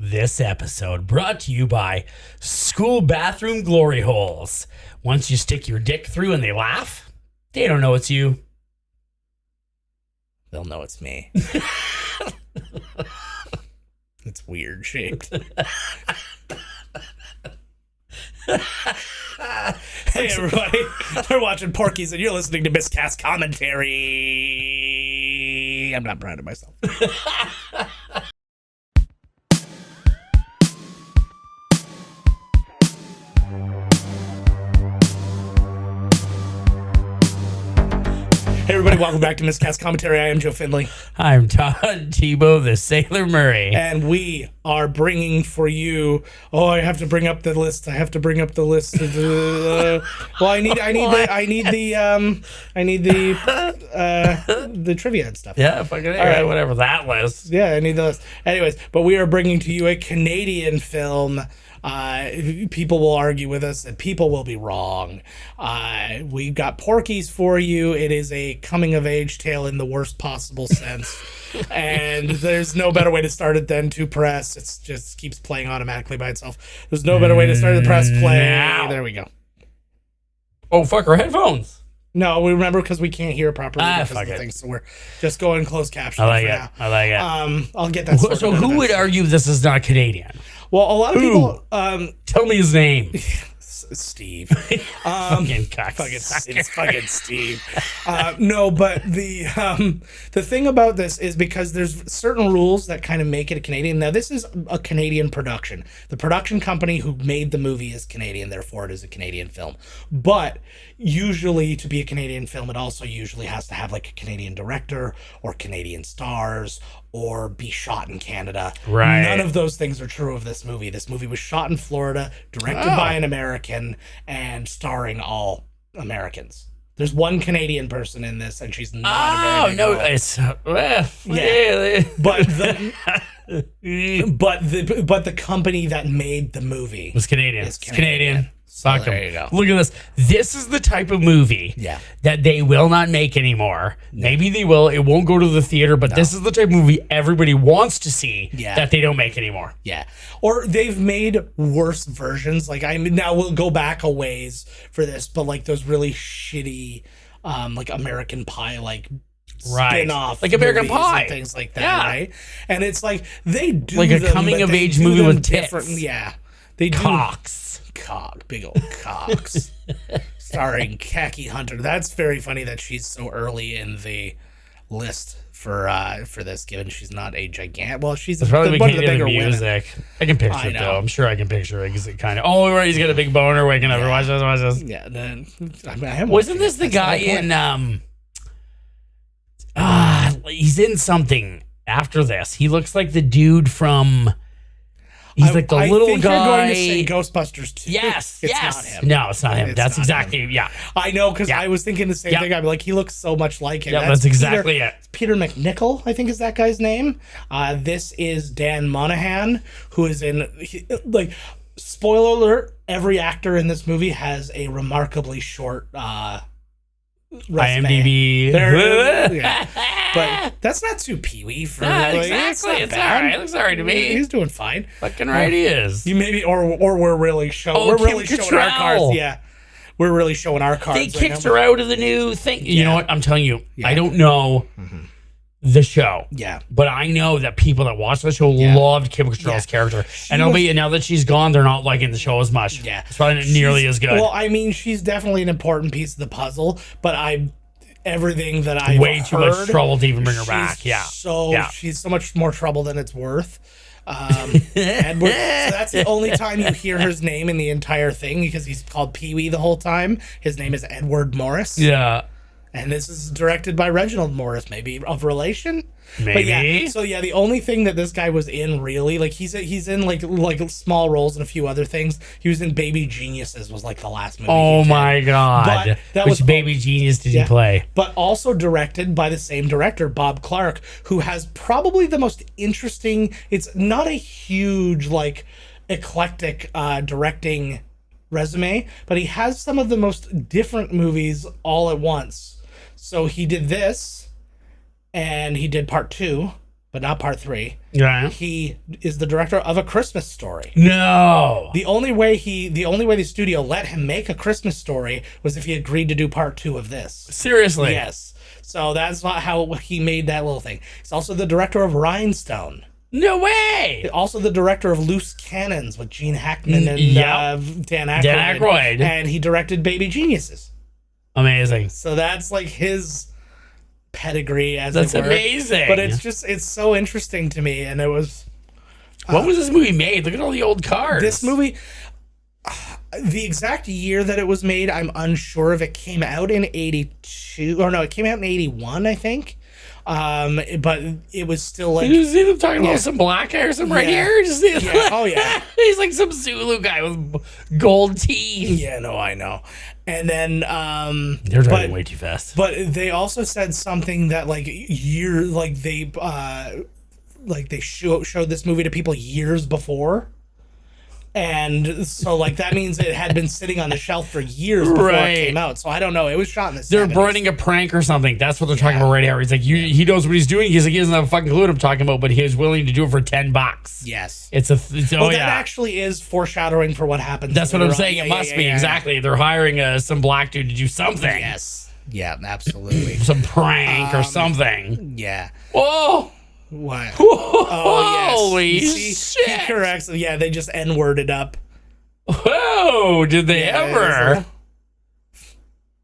This episode brought to you by School Bathroom Glory Holes. Once you stick your dick through and they laugh, they don't know it's you. They'll know it's me. It's weird shaped. Hey everybody, we're watching Porky's and you're listening to Miscast Commentary. I'm not proud of myself. Hey everybody, welcome back to Miscast Commentary. I am Joe Findlay. I'm Todd Tebow, the Sailor Murray. And we are bringing for you. Oh, I have to bring up the list. Well, I need the trivia and stuff. Yeah, fucking all right, whatever that list. Yeah, I need the list. Anyways, but we are bringing to you a Canadian film. People will argue with us and people will be wrong. We've got Porky's for you. It is a coming of age tale in the worst possible sense. And there's no better way to start it than to press. It just keeps playing automatically by itself. There's no better way to start the press play. Now. There we go. Oh, fuck, our headphones. No, we remember because we can't hear properly because fuck of the it. thing. So we're just going closed captioning I like for it. now. I like it. I'll get that sorted So out who would eventually. argue this is not Canadian? Well, a lot of people... Tell me his name. Steve. Fucking cock. It's fucking Steve. No, but the thing about this is because there's certain rules that kind of make it a Canadian. Now, this is a Canadian production. The production company who made the movie is Canadian, therefore it is a Canadian film. But usually to be a Canadian film, it also usually has to have like a Canadian director or Canadian stars or be shot in Canada. Right. None of those things are true of this movie. This movie was shot in Florida, directed by an American, and starring all Americans. There's one Canadian person in this, and she's not American. Oh, no, it's... Yeah. But the company that made the movie It was Canadian. is It's Canadian. So Fuck there 'em. you go. Look at this. This is the type of movie Yeah. that they will not make anymore. Maybe they will. It won't go to the theater, but this is the type of movie everybody wants to see that they don't make anymore. Yeah. Or they've made worse versions. Like now we'll go back a ways for this, but like those really shitty like American Pie spin-off like American movies Pie and things like that, right? And it's like they do like a them, coming but of they age do movie them with different. tits. Yeah. They do big old cocks. Starring Khaki Hunter. That's very funny that she's so early in the list for this, given she's not a gigantic. Well, she's Probably one of the the bigger women. music. I can picture it, though. I'm sure I can picture it because it kind of... Oh, right, he's got a big boner waking up. Watch this. Yeah. Then I Wasn't this the guy in... he's in something after this. He looks like the dude from... He's like the little think guy. You're going to say Ghostbusters 2. Yes, It's yes. not him. No, it's not him. It's That's not exactly, him. I know, because I was thinking the same thing. I'm like, he looks so much like him. Yeah, that's exactly it. Peter McNichol, I think is that guy's name. This is Dan Monahan, who is in, spoiler alert, every actor in this movie has a remarkably short resume. IMDb. Yeah. But that's not too peewee for exactly. It's all right. It looks all right to me. He's doing fine. Fucking right he is. You maybe or we're really showing Kim showing our cards. Cattrall. Yeah. We're really showing our cards. They kicked her out of the new thing. You know what? I'm telling you, I don't know the show. Yeah. But I know that people that watch the show loved Kim Cattrall's character. And now that she's gone, they're not liking the show as much. Yeah. It's probably not nearly as good. Well, I mean, she's definitely an important piece of the puzzle, but everything that I've way too heard, much trouble to even bring her back. Yeah. She's so much more trouble than it's worth. Edward. So that's the only time you hear his name in the entire thing because he's called Pee-wee the whole time. His name is Edward Morris. Yeah. And this is directed by Reginald Morris, maybe of relation. Maybe. But the only thing that this guy was in really, like he's in like small roles and a few other things. He was in Baby Geniuses was like the last movie. Oh my God. But Which Baby Genius did he play? But also directed by the same director, Bob Clark, who has probably the most interesting, it's not a huge eclectic directing resume, but he has some of the most different movies all at once. So he did this, and he did part 2, but not part 3. Yeah. He is the director of A Christmas Story. No. The only way the studio let him make A Christmas Story was if he agreed to do part 2 of this. Seriously. Yes. So that's not how he made that little thing. He's also the director of Rhinestone. No way. Also the director of Loose Cannons with Gene Hackman and Dan Aykroyd. Dan Aykroyd. And he directed Baby Geniuses. Amazing. So that's like his pedigree, as That's it were. amazing. But it's so interesting to me. And it was... When was this movie made? Look at all the old cars. This movie... the exact year that it was made, I'm unsure of. It came out in 82. Or no, it came out in 81, I think. But it was still like... Did you see them talking about some black guy or something right here? Just see Oh, yeah. He's like some Zulu guy with gold teeth. Yeah, no, I know. And then... They're driving way too fast. But they also said something that, like, they showed this movie to people years before. And so, like, that means it had been sitting on the shelf for years before it came out. So I don't know. It was shot in the 70s. They're running a prank or something. That's what they're talking about right here. He's like, he knows what he's doing. He's like, he doesn't have a fucking clue what I'm talking about, but he was willing to do it for $10. Yes. That actually is foreshadowing for what happens. That's what I'm saying. Yeah, it must be. Exactly. They're hiring some black dude to do something. Yes. Yeah, absolutely. Some prank or something. Yeah. Oh. What? Oh, yes. Holy shit. He corrects. Yeah, they just N-worded up. Whoa, did they ever?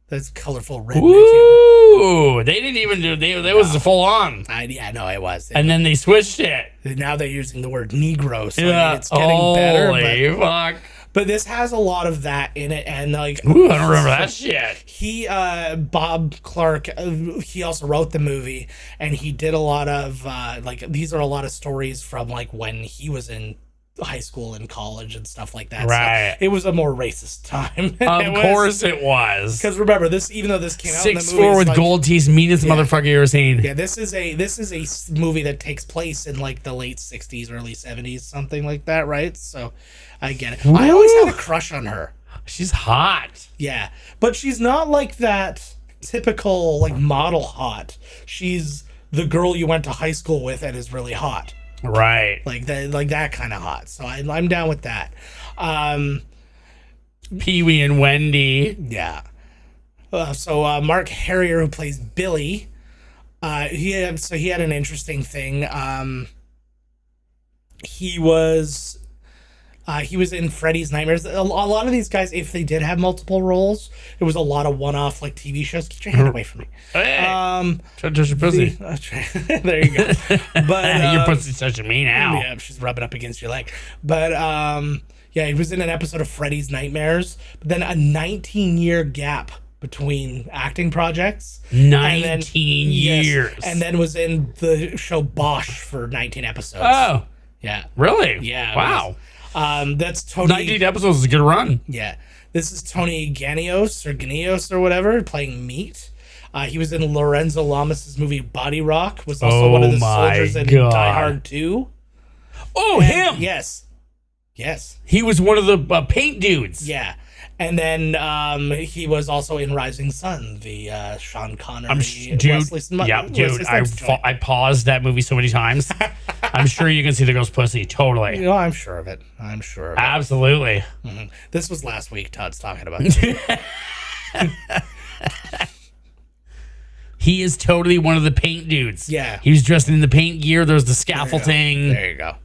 That's colorful red. Ooh, they didn't even do. They was full on. Yeah, no, it was. And then they switched it. Now they're using the word Negro, so I mean, it's getting better. Holy fuck. But this has a lot of that in it, and like, ooh, I don't remember that shit. Bob Clark, he also wrote the movie, and he did a lot of these are a lot of stories from like when he was in high school and college and stuff like that. Right. So it was a more racist time. Of course it was. Because remember, this, even though this came out in the 6'4" with gold teeth, meanest motherfucker you ever seen. Yeah, this is a movie that takes place in like the late 60s, early 70s, something like that, right? So I get it. Woo! I always had a crush on her. She's hot. Yeah, but she's not like that typical like model hot. She's the girl you went to high school with and is really hot. Right. Like that kind of hot. So I'm down with that. Pee-wee and Wendy. Yeah. So Mark Harrier, who plays Billy, he had an interesting thing. He was in Freddy's Nightmares. A lot of these guys, if they did have multiple roles, it was a lot of one-off like TV shows. Get your hand away from me. Hey, try to touch your pussy. There you go. But your pussy's touching me now. Yeah, she's rubbing up against your leg. But yeah, he was in an episode of Freddy's Nightmares. But then a 19-year gap between acting projects. 19 years. Yes, and then was in the show Bosch for 19 episodes. Oh. Yeah. Really? Yeah. Wow. That's Tony. 19 episodes is a good run. Yeah. This is Tony Ganios or whatever, playing Meat. He was in Lorenzo Lamas' movie Body Rock. Was also one of the soldiers in Die Hard 2. Oh, and him! Yes. He was one of the paint dudes. Yeah. And then he was also in Rising Sun, the Sean Connery. Wesley I paused that movie so many times. I'm sure you can see the girl's pussy. Totally. I'm sure of it. Absolutely. Mm-hmm. This was last week. Todd's talking about. He is totally one of the paint dudes. Yeah. He was dressed in the paint gear. There's the scaffolding. There you go.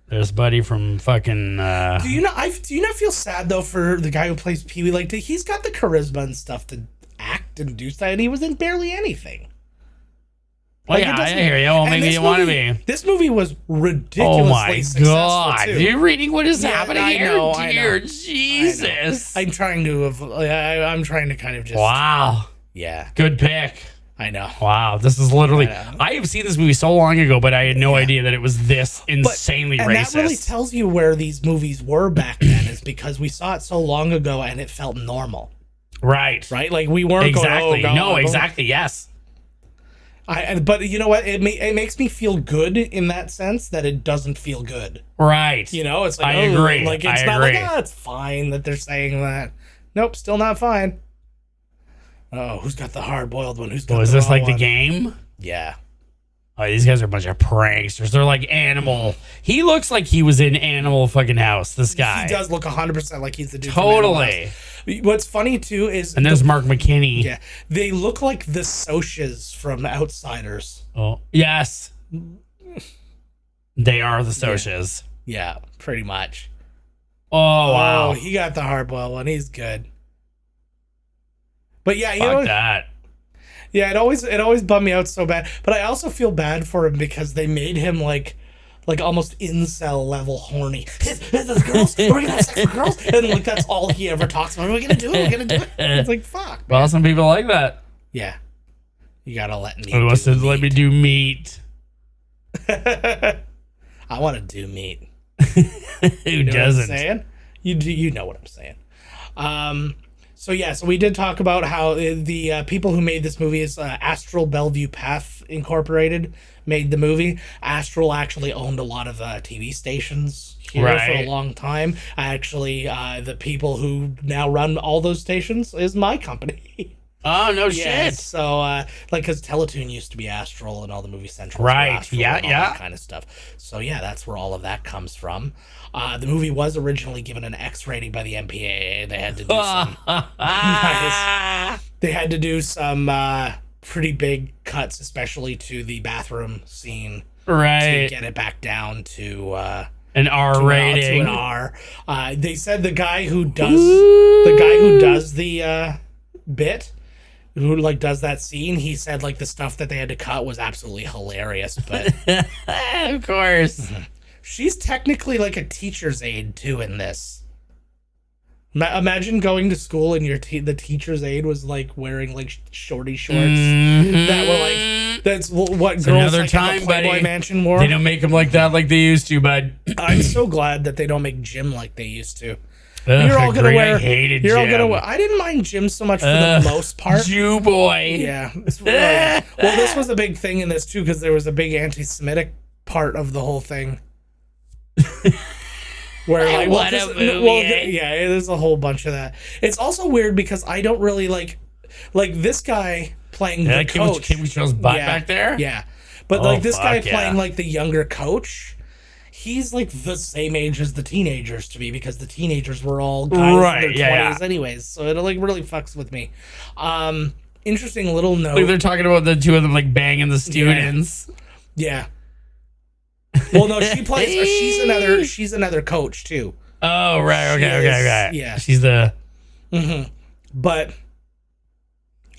There's Buddy from fucking. Do you not feel sad though for the guy who plays Pee-wee? Like he's got the charisma and stuff to act and do stuff, and he was in barely anything. Well, yeah, I hear you. Well, maybe you want to be. This movie was ridiculously successful. Oh my God! Too. You're reading what is happening here, dear Jesus! I'm trying to kind of just. Wow. Yeah. Good pick. I know. Wow, this is literally. I have seen this movie so long ago, but I had no idea that it was this insanely racist. And that really tells you where these movies were back then, is because we saw it so long ago and it felt normal. Right. Like we weren't exactly. Going, no, exactly. Yes. But you know what? It makes me feel good in that sense that it doesn't feel good. Right. You know, it's like I agree. Like it's not like it's fine that they're saying that. Nope, still not fine. Oh, who's got the hard-boiled one? Who's got is this like the game? Yeah. Oh, these guys are a bunch of pranksters. They're like Animal. He looks like he was in Animal fucking House, this guy. He does look 100% like he's the dude from Animal Totally. House. What's funny, too, is... And there's Mark McKinney. Yeah. They look like the Socs from Outsiders. Oh, yes. They are the Socs. Yeah, pretty much. Oh, wow. Oh, he got the hard-boiled one. He's good. But yeah, Fuck that. Yeah, it always bummed me out so bad. But I also feel bad for him because they made him like almost incel level horny. The girls, we're gonna have sex with girls, and like that's all he ever talks about. We're gonna do it. We're gonna do it. It's like fuck. Well, some people like that. Yeah, you gotta let me. Who wants to let me do meat? I want to do meat. Who doesn't? What I'm saying? You know what I'm saying. So we did talk about how the people who made this movie is Astral Bellevue Path Incorporated made the movie. Astral actually owned a lot of TV stations here for a long time. Actually, the people who now run all those stations is my company. Oh, no Yeah, shit. so, because Teletoon used to be Astral and all the movie centrals Right, were Astral yeah, and all yeah. that kind of stuff. So, yeah, that's where all of that comes from. The movie was originally given an X rating by the MPAA. They had to do some... Nice. They had to do some pretty big cuts, especially to the bathroom scene, Right. to get it back down to... An R rating. To an R. They said the guy who does the bit... who like does that scene, he said like the stuff that they had to cut was absolutely hilarious, but Of course. she's technically like a teacher's aide too in this. Imagine going to school and the teacher's aide was like wearing like shorty shorts that were like, that's what It's girls another like time, in the Playboy buddy. Mansion wore. They don't make them like that like they used to, bud. I'm so glad that they don't make gym like they used to. Ugh, You're all gonna agreed. wear. I hated You're all Jim. gonna wear. I didn't mind gym so much for the most part. Jew boy. Yeah. Well, this was a big thing in this too because there was a big anti-Semitic part of the whole thing. Where like, What a movie, eh? yeah, there's a whole bunch of that. It's also weird because I don't really like this guy playing the coach. Kim Cattrall's butt Yeah, back there? Yeah, but Oh, like this guy fuck yeah. playing like the younger coach. He's like the same age as the teenagers to me because the teenagers were all guys Right, in their yeah, 20s anyways. So it like really fucks with me. Interesting little note. Like they're talking about the two of them like banging the students. Yeah. Well, no, she plays. She's another coach too. Oh, right. Okay. Yeah. She's the... But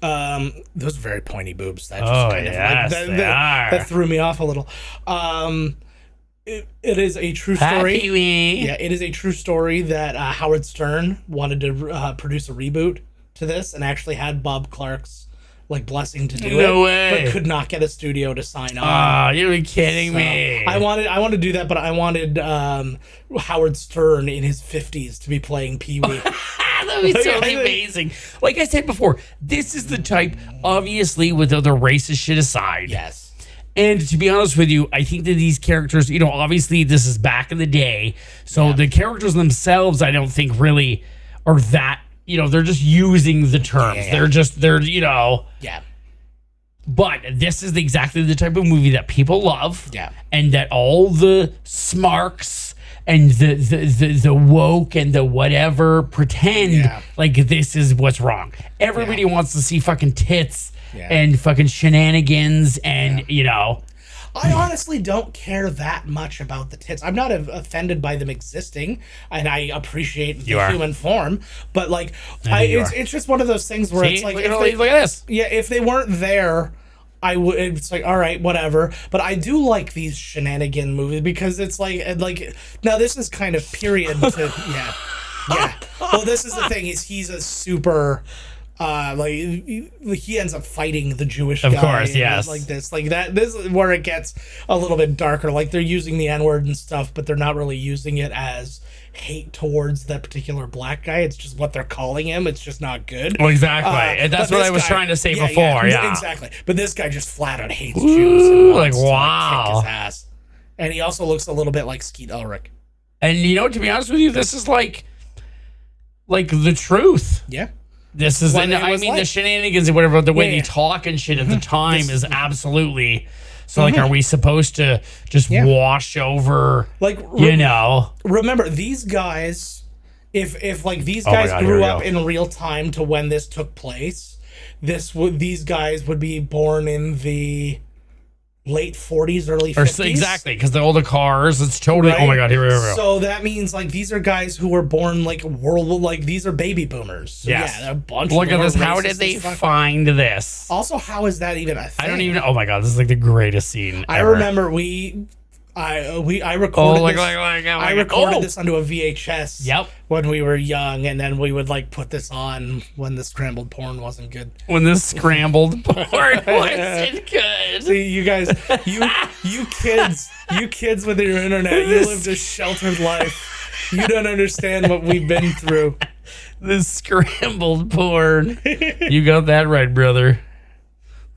those are very pointy boobs. That just Oh, kind of yes, like, they are. that threw me off a little. It is a true story. Pee-wee. Yeah, it is a true story that Howard Stern wanted to produce a reboot to this and actually had Bob Clark's like blessing to do it. No way. But could not get a studio to sign on. Oh, you're kidding So, me. I wanted to do that, but I wanted Howard Stern in his 50s to be playing Pee-wee. That would be so amazing. Like I said before, this is the type, obviously, with the racist shit aside. Yes. And to be honest with you, I think that these characters, obviously this is back in the day. So the characters themselves, I don't think really are that, they're just using the terms. Yeah. They're Yeah. But this is exactly the type of movie that people love. Yeah. And that all the smarks and the woke and the whatever pretend like this is what's wrong. Everybody wants to see fucking tits and fucking shenanigans and, I honestly don't care that much about the tits. I'm not offended by them existing, and I appreciate the human form. But like, it's just one of those things where it's like, look at this. Yeah, if they weren't there, I would. It's like, all right, whatever. But I do like these shenanigan movies because it's like now this is kind of period to yeah. Well, this is the thing: is he's a super. He ends up fighting the Jewish guy. Of course, yes. Like that. This is where it gets a little bit darker. Like they're using the N-word and stuff, but they're not really using it as hate towards that particular black guy. It's just what they're calling him. It's just not good. Well, exactly. And that's what I was trying to say before. Yeah, exactly. But this guy just flat out hates Jews. And wants to, wow. kick his ass. And he also looks a little bit like Skeet Ulrich. And to be honest with you, this is like the truth. Yeah. This is, the shenanigans and whatever, the way they talk and shit at the time is absolutely So like, are we supposed to just wash over? Like, remember these guys. If like these guys grew up in real time to when this took place, these guys would be born in the late 40s, early 50s. Exactly, because the older cars, it's totally, right? Oh my God, here we go. So that means like these are guys who were born like these are baby boomers. So, yes. Yeah, a bunch Look at this. How did they find this? Also, how is that even a thing? I don't even know. Oh my God, this is like the greatest scene I ever. remember I recorded I recorded this onto a VHS when we were young, and then we would like put this on when the scrambled porn wasn't good. When the scrambled porn wasn't good. See, you guys, you kids with your internet, you lived a sheltered life. You don't understand what we've been through. The scrambled porn. You got that right, brother.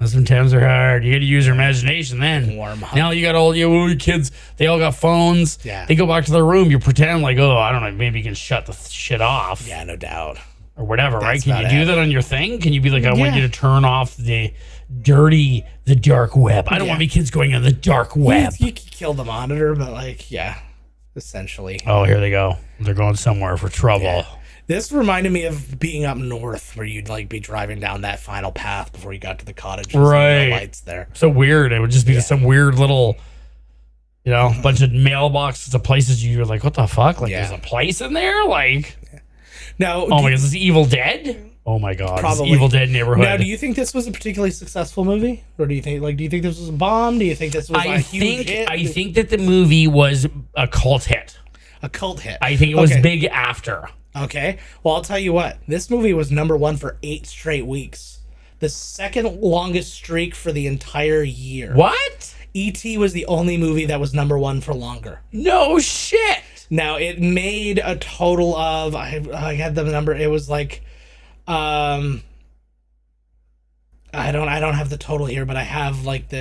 Sometimes they're hard. You got to use your imagination then. Now you got all your kids. They all got phones. Yeah. They go back to their room. You pretend like, oh, I don't know, maybe you can shut the shit off. Yeah, no doubt. Or whatever, right? Can you do that on your thing? Can you be like, I want you to turn off the dark web. I don't want my kids going on the dark web. You can kill the monitor, but like, essentially. Oh, here they go. They're going somewhere for trouble. Yeah. This reminded me of being up north, where you'd like be driving down that final path before you got to the cottages. Right. And the lights there. So weird. It would just be some weird little, bunch of mailboxes of places you're like, what the fuck? Like, there's a place in there? Like, now, oh my God, is this Evil Dead? Oh my God, probably. Evil Dead neighborhood. Now, do you think this was a particularly successful movie, or do you think this was a bomb? Do you think this was a huge hit? I think that the movie was a cult hit. A cult hit. I think it was big after. Okay. Well, I'll tell you what. This movie was #1 for 8 straight weeks. The second longest streak for the entire year. What? E.T. was the only movie that was #1 for longer. No shit. Now, it made a total of, I had the number, it was like, I don't have the total here, but I have like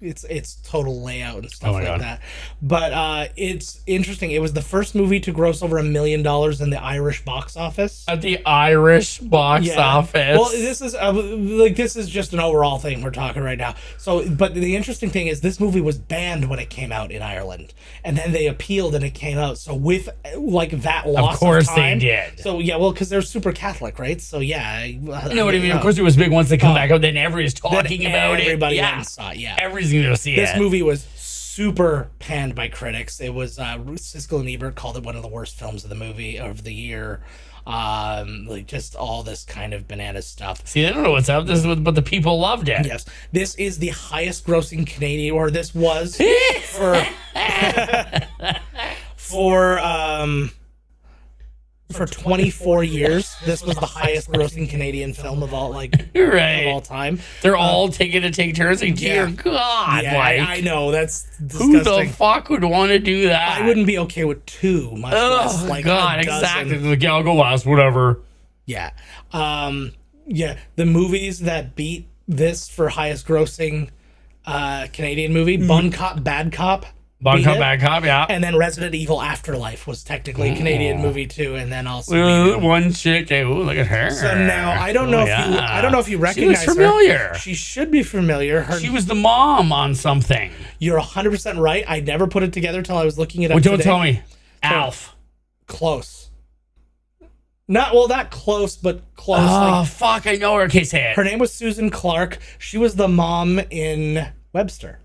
its total layout and stuff like that. But it's interesting. It was the first movie to gross over $1 million in the Irish box office. At the Irish box office. Well, this is just an overall thing we're talking right now. So, but the interesting thing is this movie was banned when it came out in Ireland, and then they appealed and it came out. So with like that loss of course time, they did. So because they're super Catholic, right? So you know what I mean. Of course, it was big once they come back out. Then everybody's talking about it. Everybody saw it. Yeah, everything's gonna see this movie was super panned by critics. It was Siskel and Ebert called it one of the worst films of the year. Like just all this kind of banana stuff. See, I don't know what's up. But the people loved it. Yes, this is the highest grossing Canadian, or this was for 24 years. This was the highest grossing Canadian film of all of all time. They're all taking to take turns. Like, dear God, I know that's disgusting. Who the fuck would want to do that? I wouldn't be okay with 2. Much less like God, exactly. Like, I'll go last. Whatever. Yeah, The movies that beat this for highest grossing Canadian movie: Bun Cop, Bad Cop. Bad Cop, yeah. And then Resident Evil Afterlife was technically a Canadian movie too, and then also one chick. Ooh, look at her. So now I don't know if you recognize her. She was familiar. She should be familiar. She was the mom on something. You're 100% right. I never put it together till I was looking it up. Well, don't tell me. Alf. Close. Not close, but close. Oh, fuck! I know her. Okay, say it. Her name was Susan Clark. She was the mom in Webster.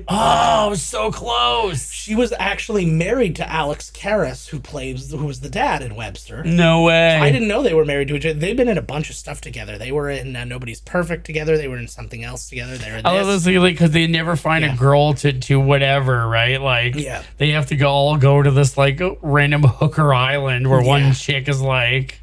Oh, so close. She was actually married to Alex Karras, who was the dad in Webster. No way. I didn't know they were married to each other. They've been in a bunch of stuff together. They were in Nobody's Perfect together. They were in something else together. They were in this. I love this because they never find a girl to whatever, right? Like, they have to all go to this like random hooker island where one chick is like.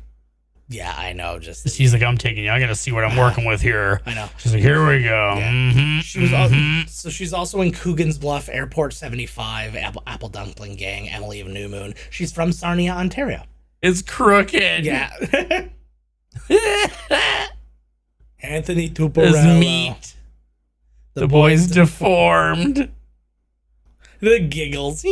Yeah, I know. She's like, I'm taking you. I got to see what I'm working with here. I know. She's like, here we go. Yeah. Mm-hmm, she was so she's also in Coogan's Bluff, Airport 75, Apple Dumpling Gang, Emily of New Moon. She's from Sarnia, Ontario. It's crooked. Yeah. Anthony Tuporello. His meat. The boy's deformed. The giggles.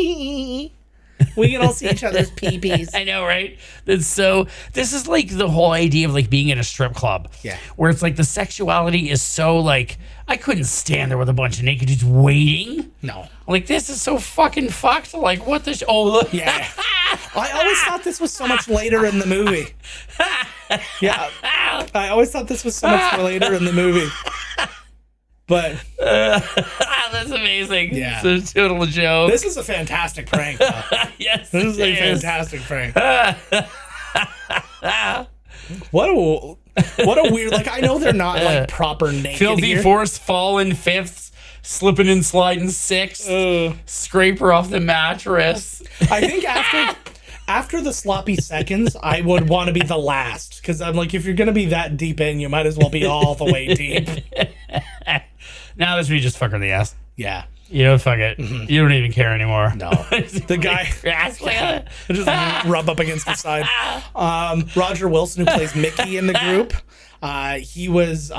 We can all see each other's pee-pees. I know, right? That's so. This is like the whole idea of like being in a strip club. Yeah. Where it's like the sexuality is so like I couldn't stand there with a bunch of naked dudes waiting. No. Like this is so fucking fucked. Like what the? Oh look. Yeah. I always thought this was so much later in the movie. Yeah. I always thought this was so much later in the movie. But that's amazing. Yeah. It's a total joke. This is a fantastic prank, though. Yes. This is a fantastic prank. What a weird, like, I know they're not like proper naked Filthy here. Force falling fifths, slipping and sliding sixth, scraper off the mattress. I think after the sloppy seconds, I would want to be the last, because I'm like, if you're gonna be that deep in, you might as well be all the way deep. Now this we just fuck her in the ass. Yeah. You know, fuck it. Mm-hmm. You don't even care anymore. No. The guy just rub up against the side. Roger Wilson, who plays Mickey in the group, he was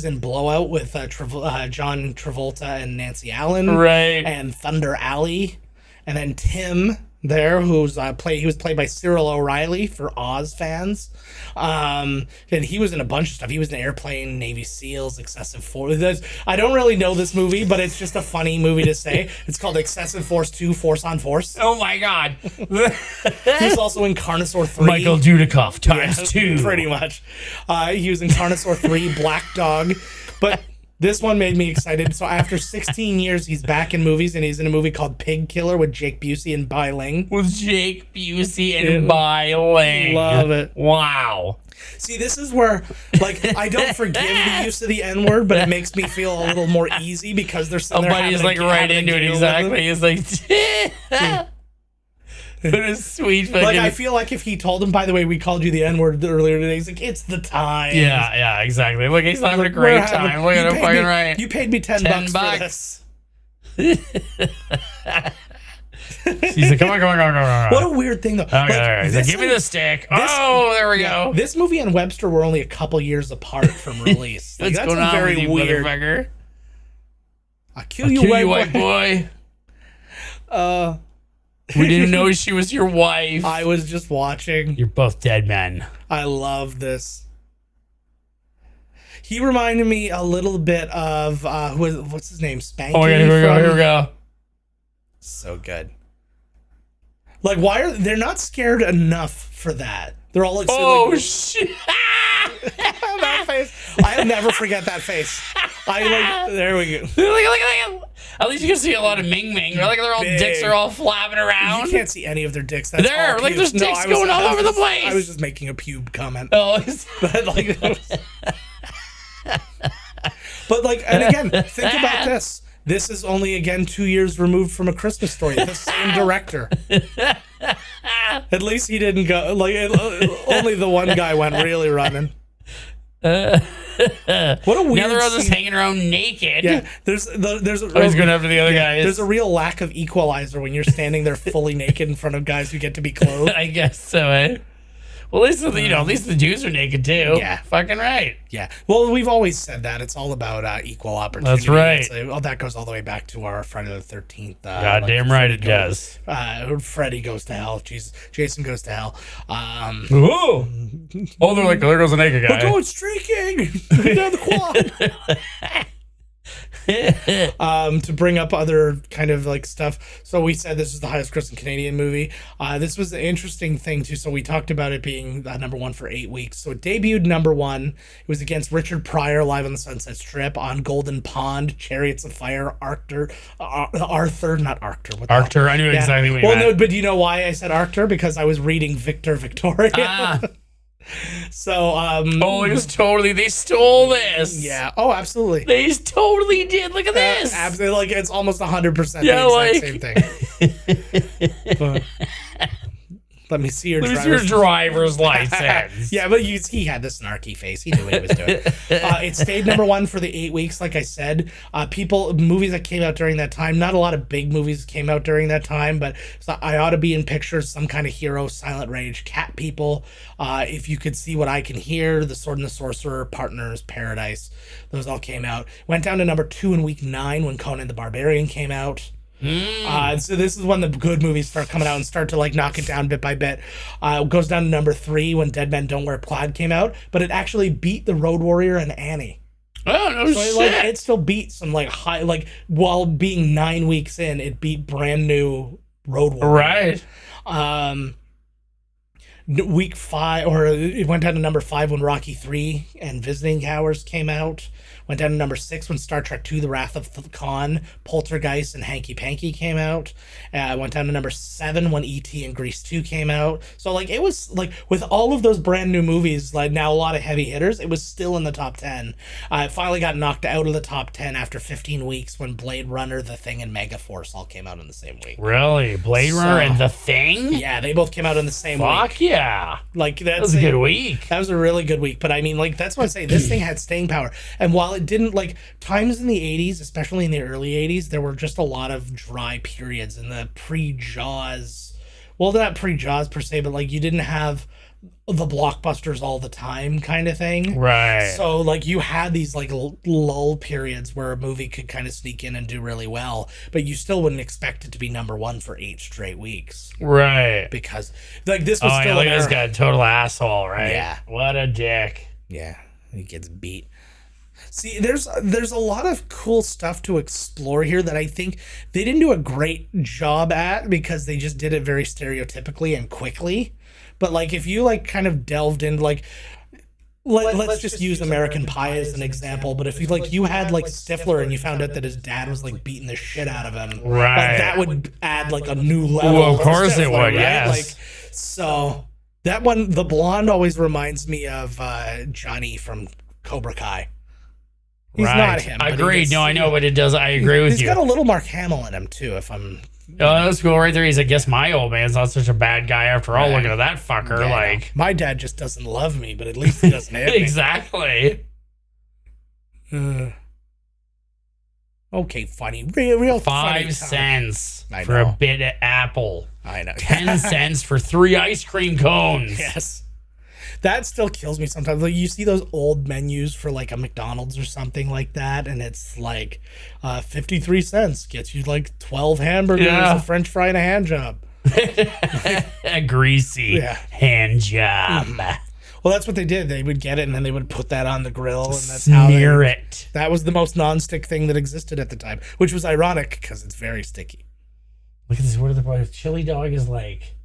in Blowout with John Travolta and Nancy Allen, right? And Thunder Alley, and then Tim there, who's he was played by Cyril O'Reilly for Oz fans. And he was in a bunch of stuff. He was in Airplane, Navy SEALs, Excessive Force. I don't really know this movie, but it's just a funny movie to say. It's called Excessive Force 2, Force on Force. Oh my God. He was also in Carnosaur 3. Michael Dudikoff times 2. Pretty much. He was in Carnosaur 3, Black Dog. But this one made me excited. So after 16 years, he's back in movies, and he's in a movie called Pig Killer with Jake Busey and Bai Ling. With Jake Busey and Bai Ling. Love it. Wow. See, this is where, like, I don't forgive the use of the N-word, but it makes me feel a little more easy because there's something. But he's like right into it, exactly. He's like, what a sweet fucking... Like, I feel like if he told him, by the way, we called you the N-word earlier today, he's like, it's the time. Yeah, exactly. Look, he's having a great time. Look at him fucking right. You paid me $10 for this. He's like, come on. What a weird thing, though. Okay, all right. He's like, give me the stick. There we go. This movie and Webster were only a couple years apart from release. What's going on very with you, weird. Motherfucker? I'll kill you, white boy. We didn't know she was your wife. I was just watching. You're both dead men. I love this. He reminded me a little bit of what's his name? Spanky. Oh yeah, here we go. So good. Like, they're not scared enough for that? They're all like, shit! That face. I'll never forget that face. There we go. Look. At least you can see a lot of Ming Ming. Like their all dicks are all flapping around. You can't see any of their dicks. That's there, like there's dicks going all over the place. I was just making a pube comment. But like, but like, and again, think about this. This is only, again, 2 years removed from A Christmas Story. The same director. At least he didn't go, like, only the one guy went really running. What a weird now they're all just hanging around naked. Yeah, there's he's going after the other guys. There's a real lack of equalizer when you're standing there fully naked in front of guys who get to be clothed. I guess so, eh? Well, at least the dudes are naked too. Yeah, fucking right. Yeah. Well, we've always said that it's all about equal opportunity. That's right. That goes all the way back to our Friday the 13th. Goddamn right it does. Freddy goes to hell. Jason goes to hell. Oh, they're like, there goes a naked guy. We're going streaking down the quad. To bring up other kind of like stuff. So we said this is the highest grossing Canadian movie. This was an interesting thing too. So we talked about it being number one for 8 weeks. So it debuted number one. It was against Richard Pryor, Live on the Sunset Strip, On Golden Pond, Chariots of Fire, Arthur. Not Arctur. Arctur. I knew exactly what you meant. No, but do you know why I said Arctur? Because I was reading Victor Victoria. So it was totally, they stole this. Yeah. Oh, absolutely. They totally did. Look at this. Absolutely. Like, it's almost 100% the exact same thing. But, let me see your driver's license. Yeah, but he had the snarky face. He knew what he was doing. It stayed number one for the 8 weeks, like I said. Movies that came out during that time, not a lot of big movies came out during that time, but I Ought to Be in Pictures, Some Kind of Hero, Silent Rage, Cat People, If You Could See What I Can Hear, The Sword and the Sorcerer, Partners, Paradise. Those all came out. Went down to number 2 in week 9 when Conan the Barbarian came out. So this is when the good movies start coming out and start to like knock it down bit by bit. It goes down to number 3 when Dead Men Don't Wear Plaid came out, but it actually beat The Road Warrior and Annie. Oh no So shit! it still beat some like high, like while being 9 weeks in, it beat brand new Road Warrior. Right. Week 5, or it went down to number 5 when Rocky 3 and Visiting Hours came out. Went down to number 6 when Star Trek 2: The Wrath of Khan, Poltergeist, and Hanky Panky came out. Went down to number 7 when E.T. and Grease 2 came out. So like it was like with all of those brand new movies, like now a lot of heavy hitters, it was still in the top 10. It finally got knocked out of the top 10 after 15 weeks when Blade Runner, The Thing, and Megaforce all came out in the same week. Really, Blade Runner and The Thing? Yeah, they both came out in the same week. Fuck yeah! Like That was a good week. That was a really good week. But I mean, like that's what I'm saying. This thing had staying power, and while it didn't, like times in the 80s, especially in the early 80s, there were just a lot of dry periods in the pre-Jaws. Well, not pre-Jaws per se, but like you didn't have the blockbusters all the time kind of thing. Right. So like you had these like lull periods where a movie could kind of sneak in and do really well, but you still wouldn't expect it to be number 1 for 8 straight weeks. Right. Because like this was still still look at this guy, total asshole, right? Yeah. What a dick. Yeah, he gets beat. See, there's a lot of cool stuff to explore here that I think they didn't do a great job at because they just did it very stereotypically and quickly. But like if you like kind of delved into like let's just use American Pie as an example, but if you like you had like Stifler and you found out that his dad was like beating the shit out of him, right? Like, that would add like a new level. Well, of course Stifler, it would, right? yes. Like so that one, the blonde always reminds me of Johnny from Cobra Kai. He's not him. Agreed. No, I know what it does. I agree with you. He's got a little Mark Hamill in him too. If I'm. Oh, that's cool right there. He's, I guess, my old man's not such a bad guy after all. Right. Looking at that fucker, Yeah, like my dad just doesn't love me, but at least he doesn't hit me. exactly. Okay, funny, real 5 funny cents I for know. a bit of apple. I know. 10 cents for 3 ice cream cones. Yes. That still kills me sometimes. Like you see those old menus for like a McDonald's or something like that, and it's like 53 cents gets you like 12 hamburgers, a French fry, and a hand job. A greasy hand job. Well, that's what they did. They would get it, and then they would put that on the grill, and that's Smear it. That was the most non-stick thing that existed at the time, which was ironic because it's very sticky. Look at this. What are the chili dog is like?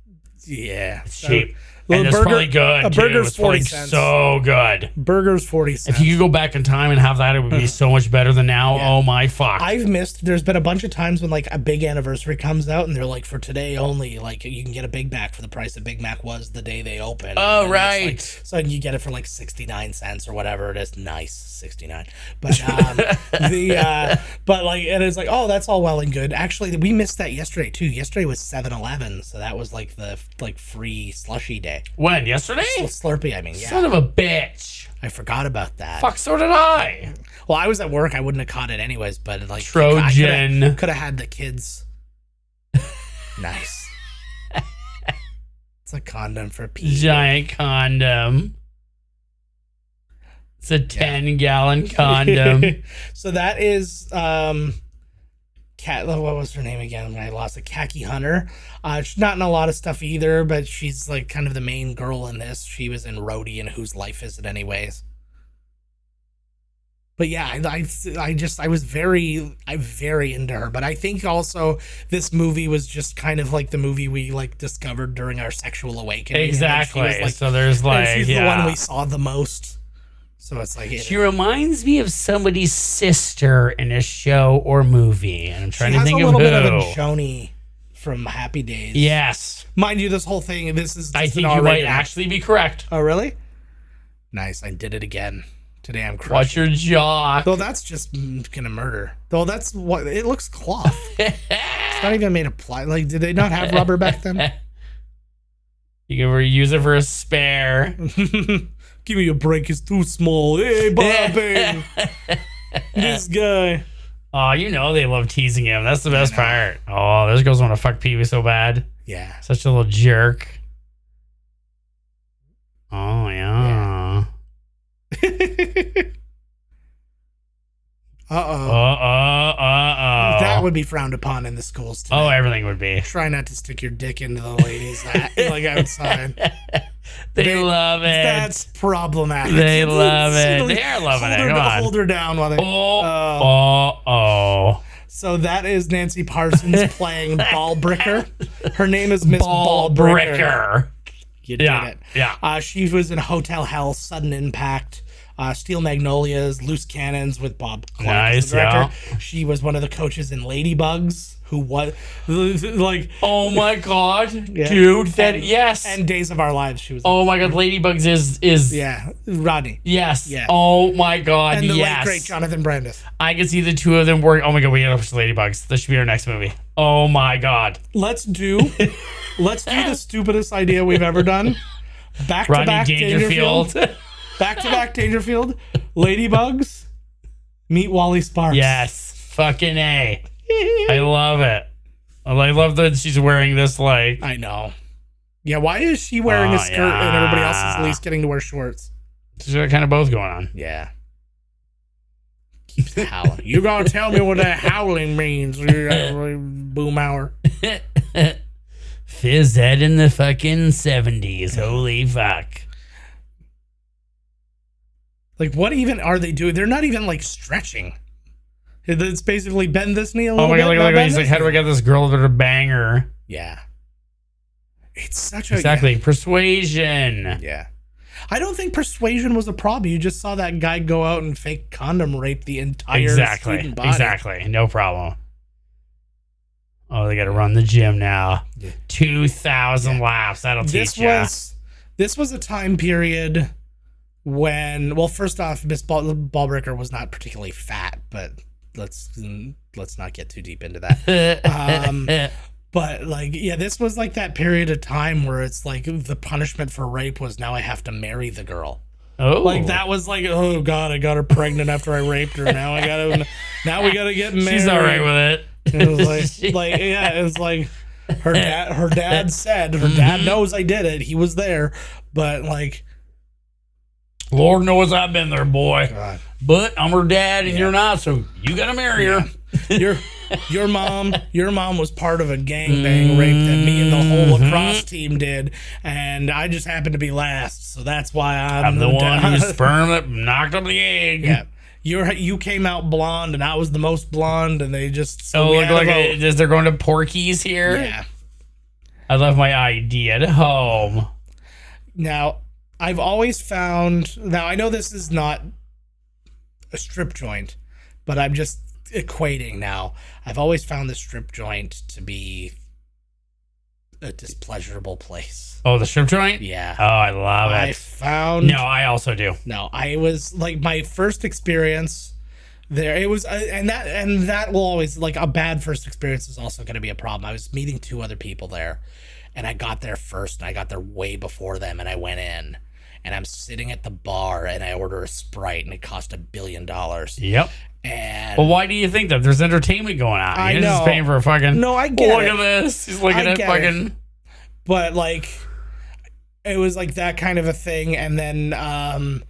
Yeah, It's cheap. Well, And it's probably good. A too. burger's It's probably 40 cents. so good. Burger's 40 cents. If you could go back in time and have that, it would be so much better than now. Yeah. Oh my fuck. I've missed. There's been a bunch of times when like a big anniversary comes out, and they're like, for today only, like you can get a Big Mac for the price a Big Mac was the day they opened. Oh, And right. like, so you get it for like 69 cents or whatever it is. Nice, 69. But but like, and it's like, oh, that's all well and good. Actually, we missed that yesterday too. Yesterday was 7-Eleven, so that was like the free slushy day. When? Yesterday? Slurpee, I mean, yeah. Son of a bitch. I forgot about that. Fuck, so did I. Well, I was at work. I wouldn't have caught it anyways, but like Trojan. could have had the kids. Nice. It's a condom for pee. Giant condom. It's a 10-gallon condom. So that is what was her name again? I lost it. Khaki Hunter. She's not in a lot of stuff either, but she's like kind of the main girl in this. She was in Rhodey and Whose Life Is It Anyways? But yeah, I was very into her. But I think also this movie was just kind of like the movie we like discovered during our sexual awakening. Exactly. Like, so there's like, she's the one we saw the most. So it's like she reminds me of somebody's sister in a show or movie, and I'm trying to think of who. She has a little bit of a Joni from Happy Days. Yes, mind you, this whole thing. This is. I think you might actually be correct. Oh, really? Nice. I did it again. Today I'm crushing. Watch your jaw. Though that's just gonna murder. Though that's what it looks cloth. It's not even made of plywood. Like, did they not have rubber back then? You can reuse it for a spare. Give me a break. It's too small. Hey, Bobby. This guy. Oh, you know they love teasing him. That's the best part. Oh, those girls want to fuck Pee-wee so bad. Yeah. Such a little jerk. Oh, yeah. Uh-oh. Uh-oh. That would be frowned upon in the schools today. Oh, everything would be. Try not to stick your dick into the ladies like outside. They love it. That's problematic. They love it. They are loving it. Come on. Hold her down while they. Oh. So that is Nancy Parsons playing Ballbricker. Her name is Miss Ballbricker. Ballbricker. You did it. Yeah. She was in Hotel Hell, Sudden Impact, Steel Magnolias, Loose Cannons with Bob Clark as the director. Yeah. She was one of the coaches in Ladybugs, who was like, oh my god, dude, yes. And Days of Our Lives, she was. Oh my god, Ladybugs is Rodney. Yes. Yeah. Oh my god, and the yes. late great Jonathan Brandis. I can see the two of them work. Oh my god, we gotta watch Ladybugs. This should be our next movie. Oh my god. Let's do the stupidest idea we've ever done. Back to back Dangerfield. Back to back Dangerfield. Ladybugs. Meet Wally Sparks. Yes. Fucking A. I love it. I love that she's wearing this like. I know. Yeah, why is she wearing a skirt and everybody else is at least getting to wear shorts? They're kind of both going on. Yeah. Keeps howling. You gonna tell me what that howling means? Boom hour. Phys ed in the fucking 70s. Holy fuck. Like, what even are they doing? They're not even like stretching. It's basically bend this knee a little bit. Oh my god, look at he's like, how do I get this girl to bang her? Yeah. It's such a... Exactly. Yeah. Persuasion. Yeah. I don't think persuasion was a problem. You just saw that guy go out and fake condom rape the entire student body. Exactly. No problem. Oh, they got to run the gym now. Yeah. 2,000 laps. That'll teach you. This was a time period when... Well, first off, Miss Ballbricker was not particularly fat, but... Let's not get too deep into that. But like, yeah, this was like that period of time where it's like the punishment for rape was now I have to marry the girl. Oh, like that was like, oh god, I got her pregnant after I raped her. Now we gotta get married. She's all right with it. It was it was like her dad said, her dad knows I did it. He was there, but like. Lord knows I've been there, boy. God. But I'm her dad and you're not, so you gotta marry her. Your mom was part of a gangbang rape that me and the whole lacrosse team did, and I just happened to be last, so that's why I'm the one whose sperm that knocked up the egg. Yeah. You came out blonde, and I was the most blonde, and they just they're going to Porky's here. Yeah. I left my ID at home. Now, I've always found... Now, I know this is not a strip joint, but I'm just equating now. I've always found the strip joint to be a displeasurable place. Oh, the strip joint? Yeah. Oh, I love it. No, I also do. No, I was... Like, my first experience... There it was, and that will always, like, a bad first experience is also going to be a problem. I was meeting two other people there, and I got there first, and I got there way before them, and I went in, and I'm sitting at the bar, and I order a Sprite, and it cost $1 billion. Yep. And well, why do you think that? There's entertainment going on. I You're know. just paying for a fucking. No, I get look it. Look at this. He's looking at fucking. But like, it was like that kind of a thing, and then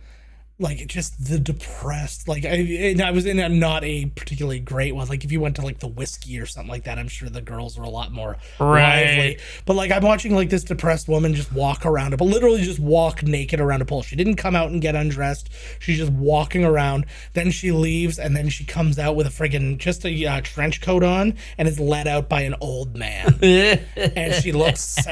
like just the depressed, like I was in a not a particularly great one. Like if you went to like the Whiskey or something like that, I'm sure the girls were a lot more lively. But like I'm watching like this depressed woman just walk around, but literally just walk naked around a pole. She didn't come out and get undressed. She's just walking around. Then she leaves, and then she comes out with a friggin' just a trench coat on, and is led out by an old man. And she looks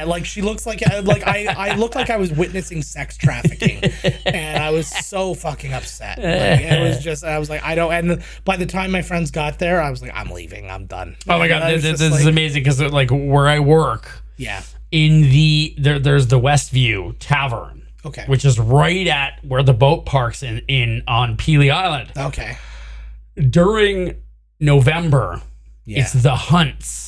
like I looked like I was witnessing sex trafficking, and I was so fucking upset. Like, it was just, I was like, I don't. And by the time my friends got there, I was like, I'm leaving. I'm done. Oh my god, this is amazing because like where I work, yeah, in there's the Westview Tavern, okay, which is right at where the boat parks in on Pelee Island. Okay, during November, it's the hunts.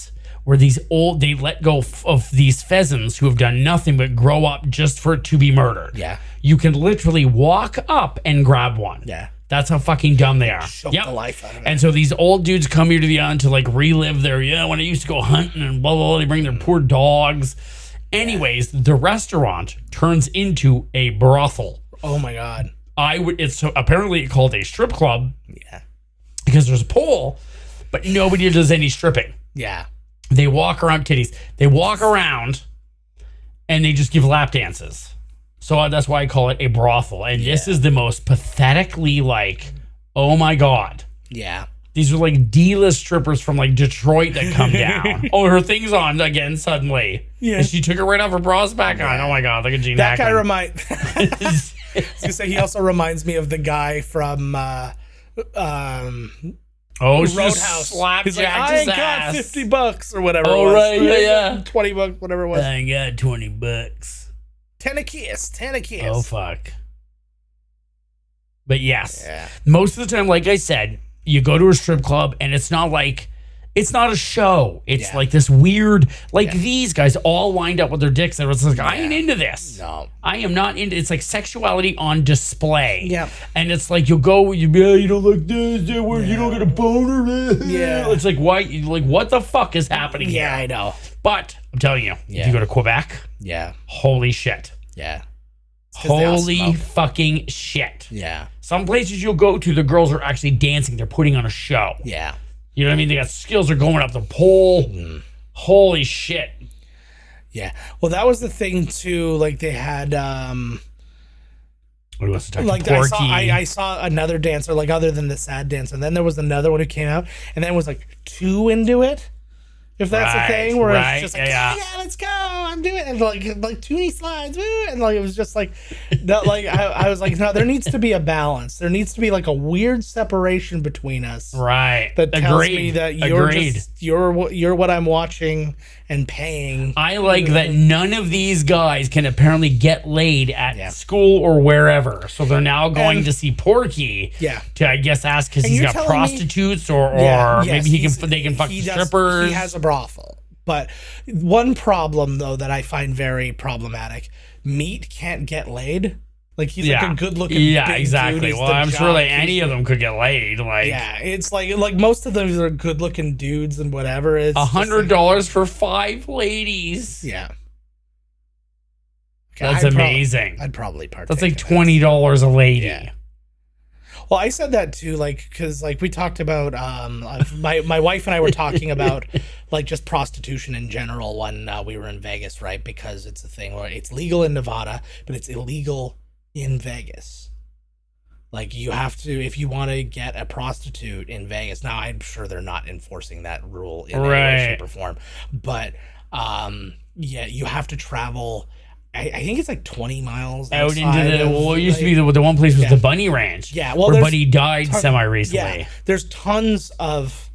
Where they let go of these pheasants who have done nothing but grow up just for it to be murdered. Yeah. You can literally walk up and grab one. Yeah. That's how fucking dumb they are. Choke the life out of it. And so these old dudes come here to the island to like relive their, when I used to go hunting and blah, blah, blah. They bring their poor dogs. Anyways, the restaurant turns into a brothel. Oh my God. It's apparently called a strip club. Yeah. Because there's a pole. but nobody does any stripping. Yeah. They walk around titties. They walk around and they just give lap dances. So that's why I call it a brothel. And this is the most pathetically like, oh my God. Yeah. These are like D-list strippers from like Detroit that come down. Oh, her thing's on again suddenly. Yeah. And she took it right off her bras back on. Oh my God, look at Gene That Hackman. guy reminds... I was going to say, he also reminds me of the guy from... Roadhouse. He's like, I ain't got $50 or whatever. Oh, it was. right, yeah. $20, whatever it was. I ain't got $20. 10 a kiss. Oh, fuck. But yes, most of the time, like I said, you go to a strip club and it's not a show. It's like this weird, these guys all lined up with their dicks. And it's like, I ain't into this. No. I am not into. It's like sexuality on display. Yeah. And it's like you go, you don't like this, you don't get a boner. Yeah. It's like why? Like what the fuck is happening? Yeah, here? I know. But I'm telling you, if you go to Quebec, holy shit. Yeah. Holy fucking shit. Yeah. Some places you'll go to, the girls are actually dancing. They're putting on a show. Yeah. You know what I mean? They got skills. They're going up the pole. Holy shit. Yeah. Well, that was the thing too. Like they had, what else to talk like Porky. I saw another dancer, like other than the sad dancer, and then there was another one who came out, and then it was like two into it. If that's a thing, where it's just like, yeah, let's go, I'm doing it, and like too many slides, woo, and like it was just like, no, like I was like, no, there needs to be a balance. There needs to be like a weird separation between us, right? That tells me that you're what I'm watching and paying. I like that none of these guys can apparently get laid at school or wherever, so they're now going to see Porky. Yeah. To I guess ask because he's got prostitutes or maybe they can fuck strippers. He has a brothel. But one problem though that I find very problematic: Meat can't get laid. Like he's like a good-looking, big exactly. Dude. Well, I'm sure like any of them could get laid. Like, it's like most of them are good-looking dudes and whatever. It's $100 for 5 ladies. Yeah, that's amazing. I'd probably partake. That's like $20 a lady. Yeah. Well, I said that too, like because like we talked about my wife and I were talking about like just prostitution in general when we were in Vegas, right? Because it's a thing where it's legal in Nevada, but it's illegal in Vegas. Like you have to, if you want to get a prostitute in Vegas. Now I'm sure they're not enforcing that rule in any way, shape, or form, but you have to travel. I think it's like 20 miles out into it used to be the one place was the Bunny Ranch. Yeah, well, where Buddy died semi-recently. Yeah, there's tons of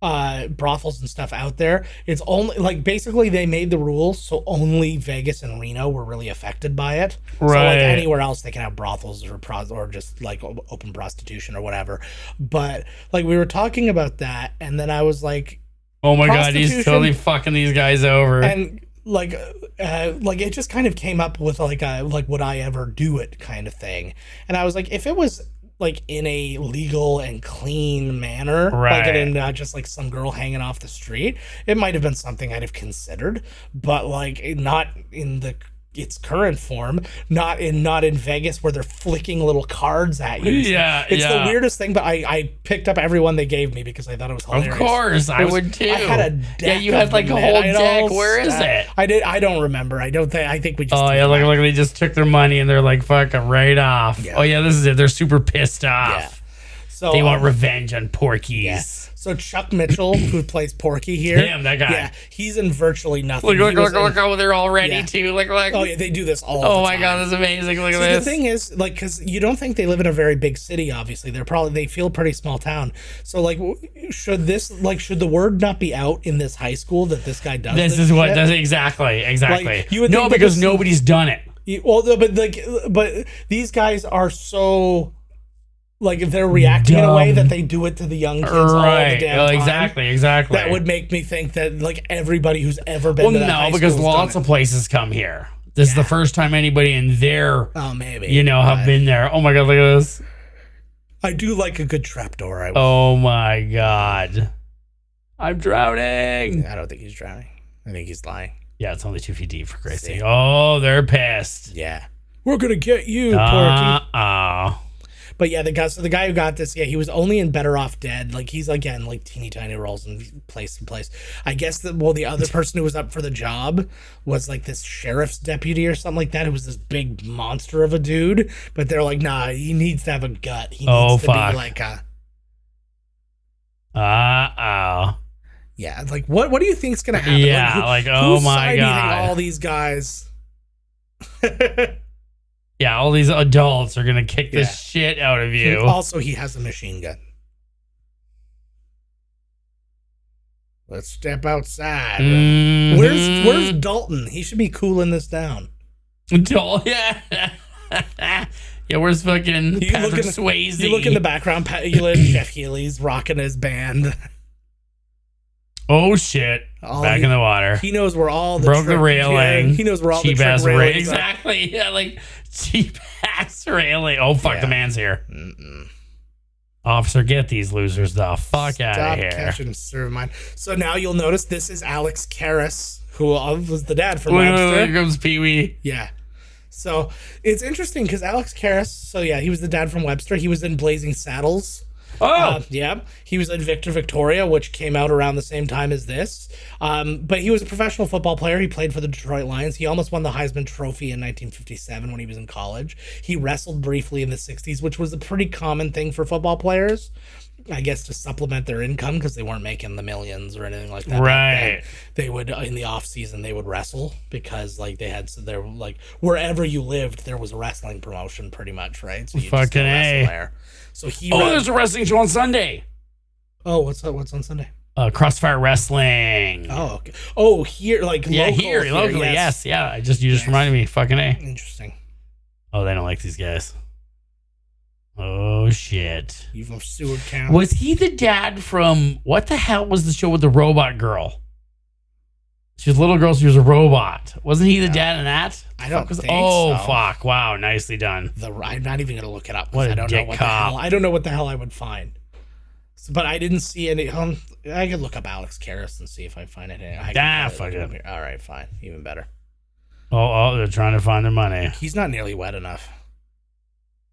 brothels and stuff out there. It's only like basically they made the rules so only Vegas and Reno were really affected by it. Right. So like anywhere else they can have brothels or just like open prostitution or whatever. But like we were talking about that, and then I was like, oh my God, he's totally fucking these guys over. And like it just kind of came up with like would I ever do it kind of thing. And I was like, if it was like in a legal and clean manner, like and not just like some girl hanging off the street, it might have been something I'd have considered, but like not in its current form, not in Vegas where they're flicking little cards at you. It's the weirdest thing, but I picked up every one they gave me because I thought it was hilarious. Of course, I would too. I had a deck. You had like a whole deck. Where is it? I don't remember. I think we just. Oh yeah, look, they just took their money and they're like, fuck it, right off. Yeah. Oh yeah, this is it. They're super pissed off. Yeah. So they want revenge on Porkies. Yeah. So Chuck Mitchell, who plays Porky here, damn that guy. Yeah, he's in virtually nothing. Look how they're all ready too. Like, oh yeah, they do this all. Oh the my time. God, that's amazing. Look at this. The thing is, like, because you don't think they live in a very big city. Obviously, they feel a pretty small town. So like, should the word not be out in this high school that this guy does? This is what does exactly. Like, you would think because nobody's done it. But these guys are so. Like if they're reacting in a way that they do it to the young kids all the damn time. Exactly. That would make me think that like everybody who's ever been to that high because school's lots of places come here. This is the first time anybody in there, have been there. Oh my God, look at this. I do like a good trapdoor. Oh my God. I'm drowning. I don't think he's drowning. I think he's lying. Yeah, it's only 2 feet deep for Christ's sake. Oh, they're pissed. Yeah. We're going to get you, Porky. Oh. But yeah, the guy who got this, yeah, he was only in Better Off Dead. Like he's again like teeny tiny roles in place. I guess the other person who was up for the job was like this sheriff's deputy or something like that. Who was this big monster of a dude. But they're like, nah, he needs to have a gut. He needs to be like a. Yeah, like what do you think's gonna happen? Yeah, oh my god, all these guys. Yeah, all these adults are gonna kick the shit out of you. Also, he has a machine gun. Let's step outside. Where's Dalton? He should be cooling this down. Dalton, yeah. Yeah, where's fucking Patrick Swayze? You look in the background, Jeff Healy's rocking his band. Oh shit! Back in the water. He knows where all the broke the railing. He knows where all cheap the ass railing. Exactly. Yeah, like cheap ass railing. Oh fuck, the man's here. Officer, get these losers the fuck out of here. Stop catching serve mine. So now you'll notice this is Alex Karras, who was the dad from Webster. Here comes Pee Wee. Yeah. So it's interesting because Alex Karras. So yeah, he was the dad from Webster. He was in Blazing Saddles. Oh, yeah. He was in Victor Victoria, which came out around the same time as this. But he was a professional football player. He played for the Detroit Lions. He almost won the Heisman Trophy in 1957 when he was in college. He wrestled briefly in the 60s, which was a pretty common thing for football players, I guess, to supplement their income because they weren't making the millions or anything like that. Right. They would, in the off season, they would wrestle because like they had, so they're like wherever you lived, there was a wrestling promotion pretty much, right? So you fucking A. there. So there's a wrestling show on Sunday. Oh, what's on Sunday? Crossfire Wrestling. Oh, okay. Oh, here, locally, yes. Yeah. You just reminded me. Fucking A. Interesting. Oh, they don't like these guys. Oh shit. You've Seward County. Was he the dad from what the hell was the show with the robot girl? She was a little girl, she was a robot. Wasn't he the dad in that? I don't think so. Fuck. Wow, nicely done. I'm not even gonna look it up. What I don't know what cop. the hell. I don't know what the hell I would find. So, but I didn't see any. I could look up Alex Karras and see if I find it. Fuck it. All right, fine, even better. Oh, they're trying to find their money. He's not nearly wet enough.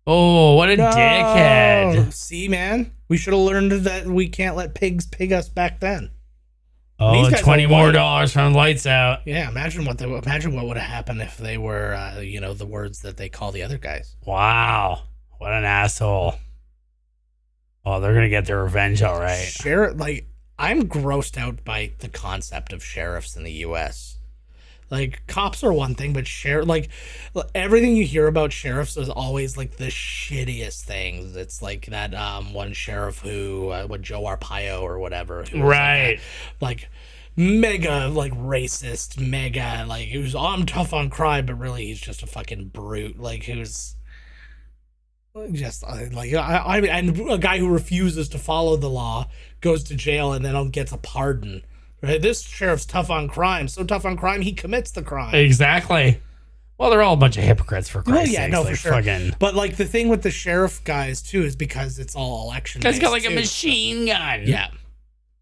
Oh, what a dickhead! See, man, we should have learned that we can't let pigs pig us back then. Oh, $20 more from lights out. Yeah, imagine what would have happened if they were, the words that they call the other guys. Wow, what an asshole! Oh, they're gonna get their revenge, all right. I'm grossed out by the concept of sheriffs in the U.S. Like, cops are one thing, but everything you hear about sheriffs is always like the shittiest things. It's like that one sheriff who, Joe Arpaio or whatever, who was right? Like mega racist, mega who's I'm tough on crime, but really he's just a fucking brute. Like who's just and a guy who refuses to follow the law goes to jail and then gets a pardon. Right? This sheriff's tough on crime. So tough on crime, he commits the crime. Exactly. Well, they're all a bunch of hypocrites for Christ's sake. For sure. But the thing with the sheriff guys too is because it's all election. Guy's got a machine gun. Yeah.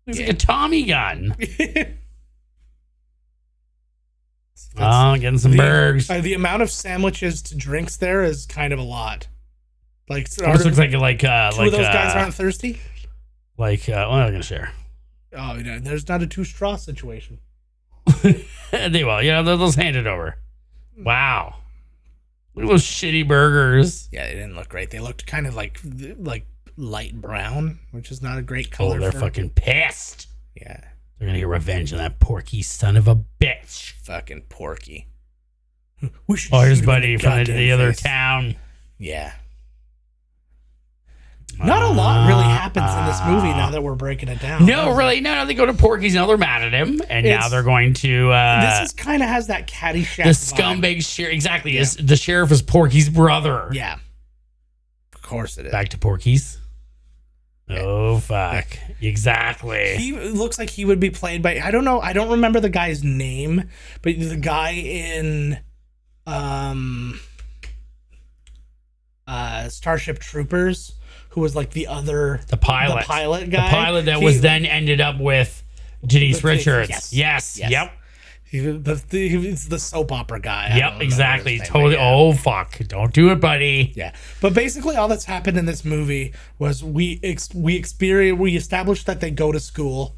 Looks like a Tommy gun. Getting some burgers. The amount of sandwiches to drinks there is kind of a lot. Looks like two of those guys aren't thirsty. I'm not gonna share. Oh, there's not a two straw situation. They will. They'll hand it over. Wow. Look at those shitty burgers. Yeah, they didn't look great. They looked kind of like light brown, which is not a great color. Oh, they're fucking pissed. Yeah. They're gonna get revenge on that Porky son of a bitch. Fucking Porky. His buddy from the other town. Yeah. Not a lot really happens in this movie now that we're breaking it down. No, really. No, they go to Porky's and they're mad at him. And now they're going to... this is kind of has that Caddyshack the scumbag sheriff. Exactly. Yeah. The sheriff is Porky's brother. Yeah. Of course it is. Back to Porky's. Yeah. Oh, fuck. Yeah. Exactly. He looks like he would be played by... I don't know. I don't remember the guy's name. But the guy in... Starship Troopers... who was like the pilot guy. The pilot that was then ended up with Denise Richards. Yes. Yep. He's the soap opera guy. Yep, exactly. Totally. Yeah. Oh fuck! Don't do it, buddy. Yeah, but basically, all that's happened in this movie was we established that they go to school.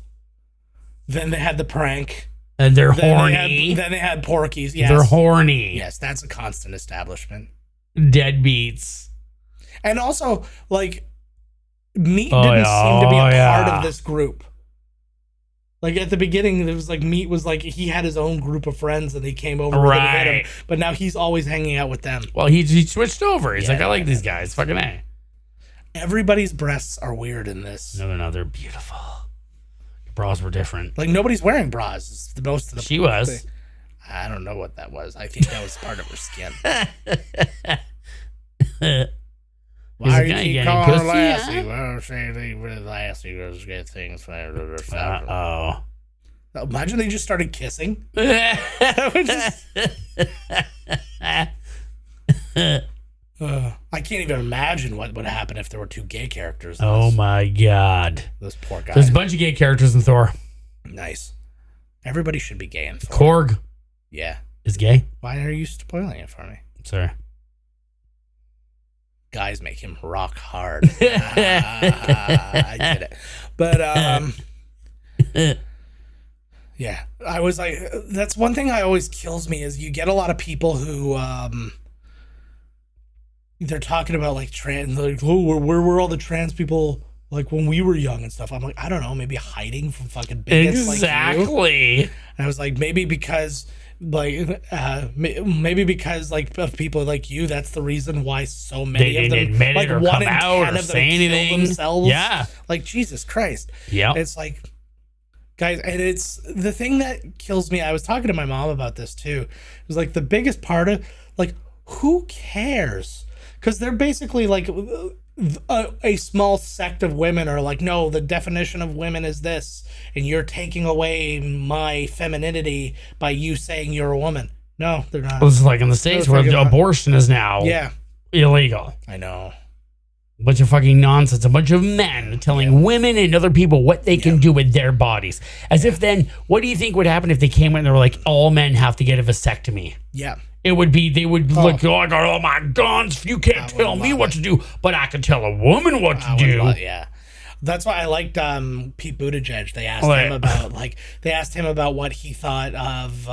Then they had the prank. And they're horny. Then they had Porky's. Yes. They're horny. Yes, that's a constant establishment. Deadbeats. And also, like, Meat didn't seem to be a part of this group. Like, at the beginning, it was like Meat was like, he had his own group of friends and they came over to hit him. But now he's always hanging out with them. Well, he switched over. He's like, I like these guys. Fucking A. Everybody's breasts are weird in this. No, they're beautiful. Bras were different. Like, nobody's wearing bras. It's the most of the. She was. Thing. I don't know what that was. I think that was part of her skin. Why are you keep calling her Lassie? Well, she with Lassie goes get things. Uh-oh. Imagine they just started kissing. I can't even imagine what would happen if there were two gay characters. Oh my god. Those poor guys. There's a bunch of gay characters in Thor. Nice. Everybody should be gay in Thor. Korg. Yeah. Is gay. Why are you spoiling it for me? Sorry. Guys make him rock hard. I get it. But, yeah. I was like, that's one thing that always kills me is you get a lot of people who, they're talking about like trans, like, oh, where were all the trans people like when we were young and stuff? I'm like, I don't know, maybe hiding from fucking bigots exactly. Like you. And I was like, maybe because like of people like you, that's the reason why so many they of them admit like it or 1 come in out 10 or of them say anything. kill themselves. Yeah, like Jesus Christ. Yeah, it's like, guys, and it's the thing that kills me. I was talking to my mom about this too. It was like the biggest part of like, who cares? Because they're basically like a small sect of women are like, no, the definition of women is this, and you're taking away my femininity by you saying you're a woman. No, they're not. Well, it's like in the States where abortion is now illegal. I know. A bunch of fucking nonsense. A bunch of men telling women and other people what they can do with their bodies. As if then, what do you think would happen if they came in and they were like, all men have to get a vasectomy? Yeah. It would be, they would look, I got all my guns. You can't tell me what to do, but I can tell a woman what to do. Yeah. That's why I liked Pete Buttigieg. They asked him about what he thought of,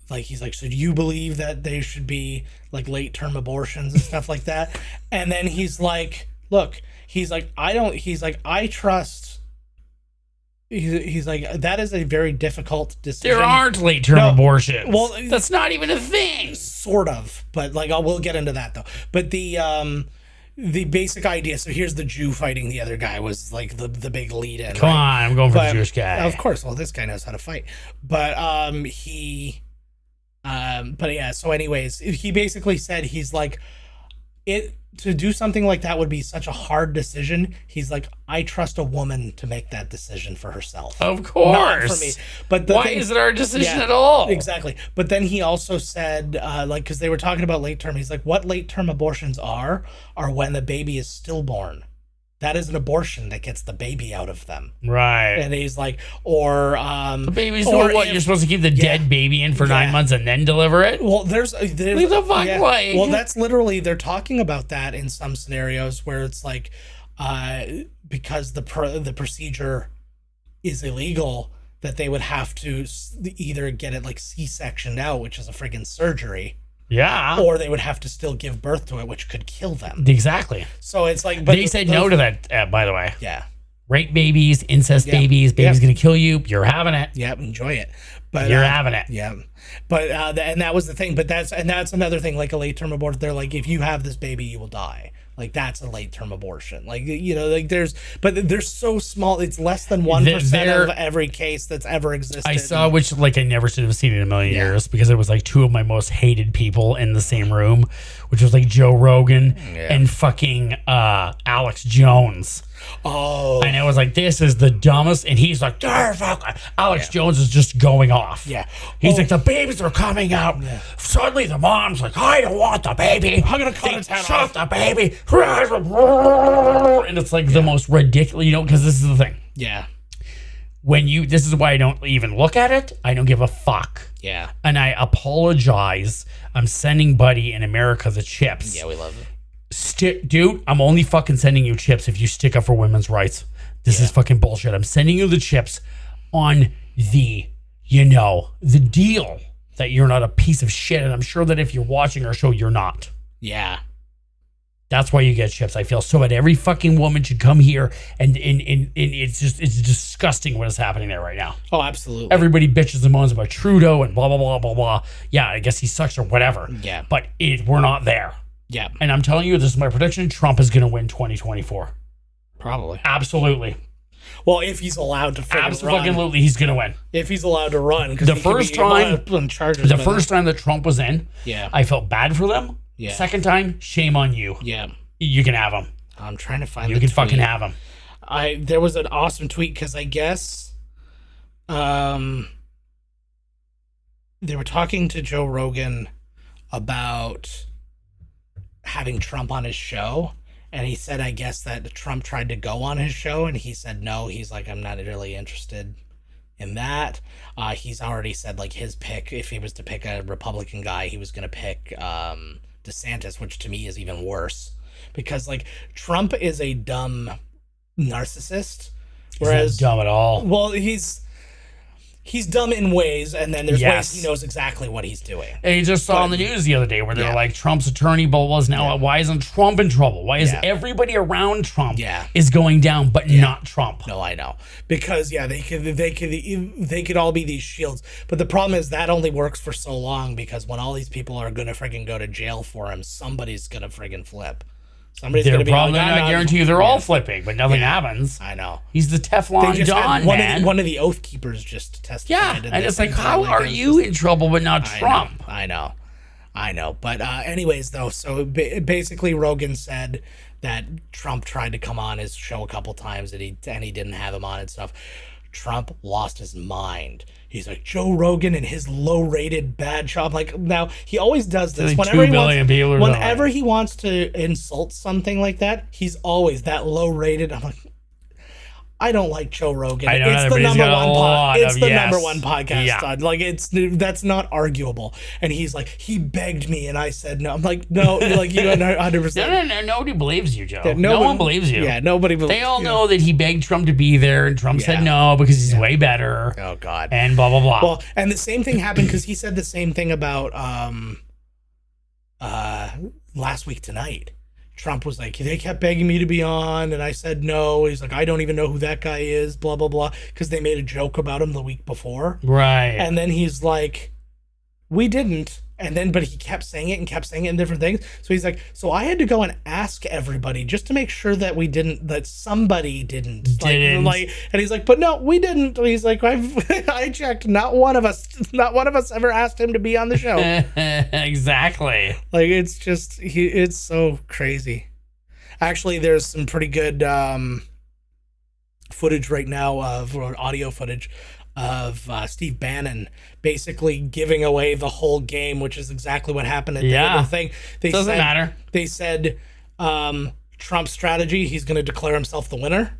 like, he's like, so do you believe that there should be like late term abortions and stuff like that? And then he's like, look, I trust. He's like, that is a very difficult decision. There aren't late-term abortions. Well, that's not even a thing. Sort of, but like, we'll get into that though. But the basic idea. So here's the Jew fighting the other guy was like the big lead in. Come on, I'm going for the Jewish guy. Of course. Well, this guy knows how to fight. But but yeah. So anyways, he basically said he's like, to do something like that would be such a hard decision. He's like, I trust a woman to make that decision for herself. Of course. Not for me. But why is it our decision at all? Exactly. But then he also said, like, because they were talking about late term, he's like, what late term abortions are when the baby is stillborn. That is an abortion that gets the baby out of them. Right. And he's like, or the baby's what? You're supposed to keep the dead baby in for 9 months and then deliver it? Well, there's Leave the fuck way. Well, that's literally, they're talking about that in some scenarios where it's like, because the procedure is illegal, that they would have to either get it like C-sectioned out, which is a friggin' surgery. Yeah. Or they would have to still give birth to it, which could kill them. Exactly. So it's like, but they said no to that, by the way. Yeah. Rape babies, incest babies, baby's going to kill you. You're having it. Yep. Enjoy it. But you're having it. Yeah. But, and that was the thing, but that's another thing, like a late term abortion. They're like, if you have this baby, you will die. Like, that's a late term abortion. Like, you know, like they're so small. It's less than 1% of every case that's ever existed. I saw, which like I never should have seen in a million years, because it was like two of my most hated people in the same room, which was like Joe Rogan and fucking Alex Jones. Oh. And I was like, this is the dumbest. And he's like, Alex Jones is just going off. Yeah. He's like, the babies are coming out. Yeah. Suddenly the mom's like, I don't want the baby. I'm going to cut his head off. The baby. And it's like the most ridiculous, you know, because this is the thing. Yeah. this is why I don't even look at it. I don't give a fuck. Yeah. And I apologize. I'm sending Buddy in America the chips. Yeah, we love it. Dude, I'm only fucking sending you chips if you stick up for women's rights. This is fucking bullshit. I'm sending you the chips on the deal that you're not a piece of shit. And I'm sure that if you're watching our show, you're not. Yeah. That's why you get chips. I feel so bad. Every fucking woman should come here, and it's disgusting what is happening there right now. Oh, absolutely. Everybody bitches and moans about Trudeau and blah, blah, blah, blah, blah. Yeah, I guess he sucks or whatever. Yeah. But we're not there. Yeah. And I'm telling you, this is my prediction. Trump is going to win 2024. Probably. Absolutely. Well, if he's allowed to run. Absolutely, he's going to win. If he's allowed to run. The first time that Trump was in, I felt bad for them. Yeah. Second time, shame on you. Yeah. You can have him. I'm trying to find You can fucking have him. There was an awesome tweet because I guess they were talking to Joe Rogan about having Trump on his show. And he said, I guess that Trump tried to go on his show. And he said, no, he's like, I'm not really interested in that. He's already said like his pick, if he was to pick a Republican guy, he was going to pick DeSantis, which to me is even worse because like Trump is a dumb narcissist, whereas he's not dumb at all. Well, he's dumb in ways, and then there's ways he knows exactly what he's doing. And you just saw on the news the other day where they were like, Trump's attorney was now. Why isn't Trump in trouble? Why is everybody around Trump is going down, but not Trump? No, I know because they could all be these shields, but the problem is that only works for so long because when all these people are gonna friggin' go to jail for him, somebody's gonna friggin' flip. Somebody's they're gonna be probably like, I guarantee you they're all flipping, but nothing happens. I know. He's the Teflon Don, man. One of the Oath Keepers just testified. Yeah, and it's like, how are you in trouble but not Trump? I know. But anyways, though, so basically Rogan said that Trump tried to come on his show a couple times and he didn't have him on and stuff. Trump lost his mind. He's like, Joe Rogan and his low-rated bad show. I'm like, now, he always does this. Like Whenever he wants to insult something like that, he's always that low-rated. I'm like, I don't like Joe Rogan. It's the number one podcast. Yeah. Like that's not arguable. And he's like, he begged me, and I said no. I'm like, no, like you 100%. No, nobody believes you, Joe. No one believes you. Yeah, nobody believes. They all know that he begged Trump to be there, and Trump said no because he's way better. Oh God. And blah blah blah. Well, and the same thing happened because he said the same thing about last week tonight. Trump was like, they kept begging me to be on, and I said no. He's like, I don't even know who that guy is, blah, blah, blah, because they made a joke about him the week before. Right. And then he's like, we didn't. And then, but he kept saying it and different things. So he's like, so I had to go and ask everybody just to make sure that that somebody didn't. And he's like, but no, we didn't. And he's like, I checked. Not one of us ever asked him to be on the show. Exactly. Like, it's just, it's so crazy. Actually, there's some pretty good footage right now audio footage of Steve Bannon basically giving away the whole game, which is exactly what happened at the end of the thing. Doesn't matter. They said Trump's strategy, he's going to declare himself the winner.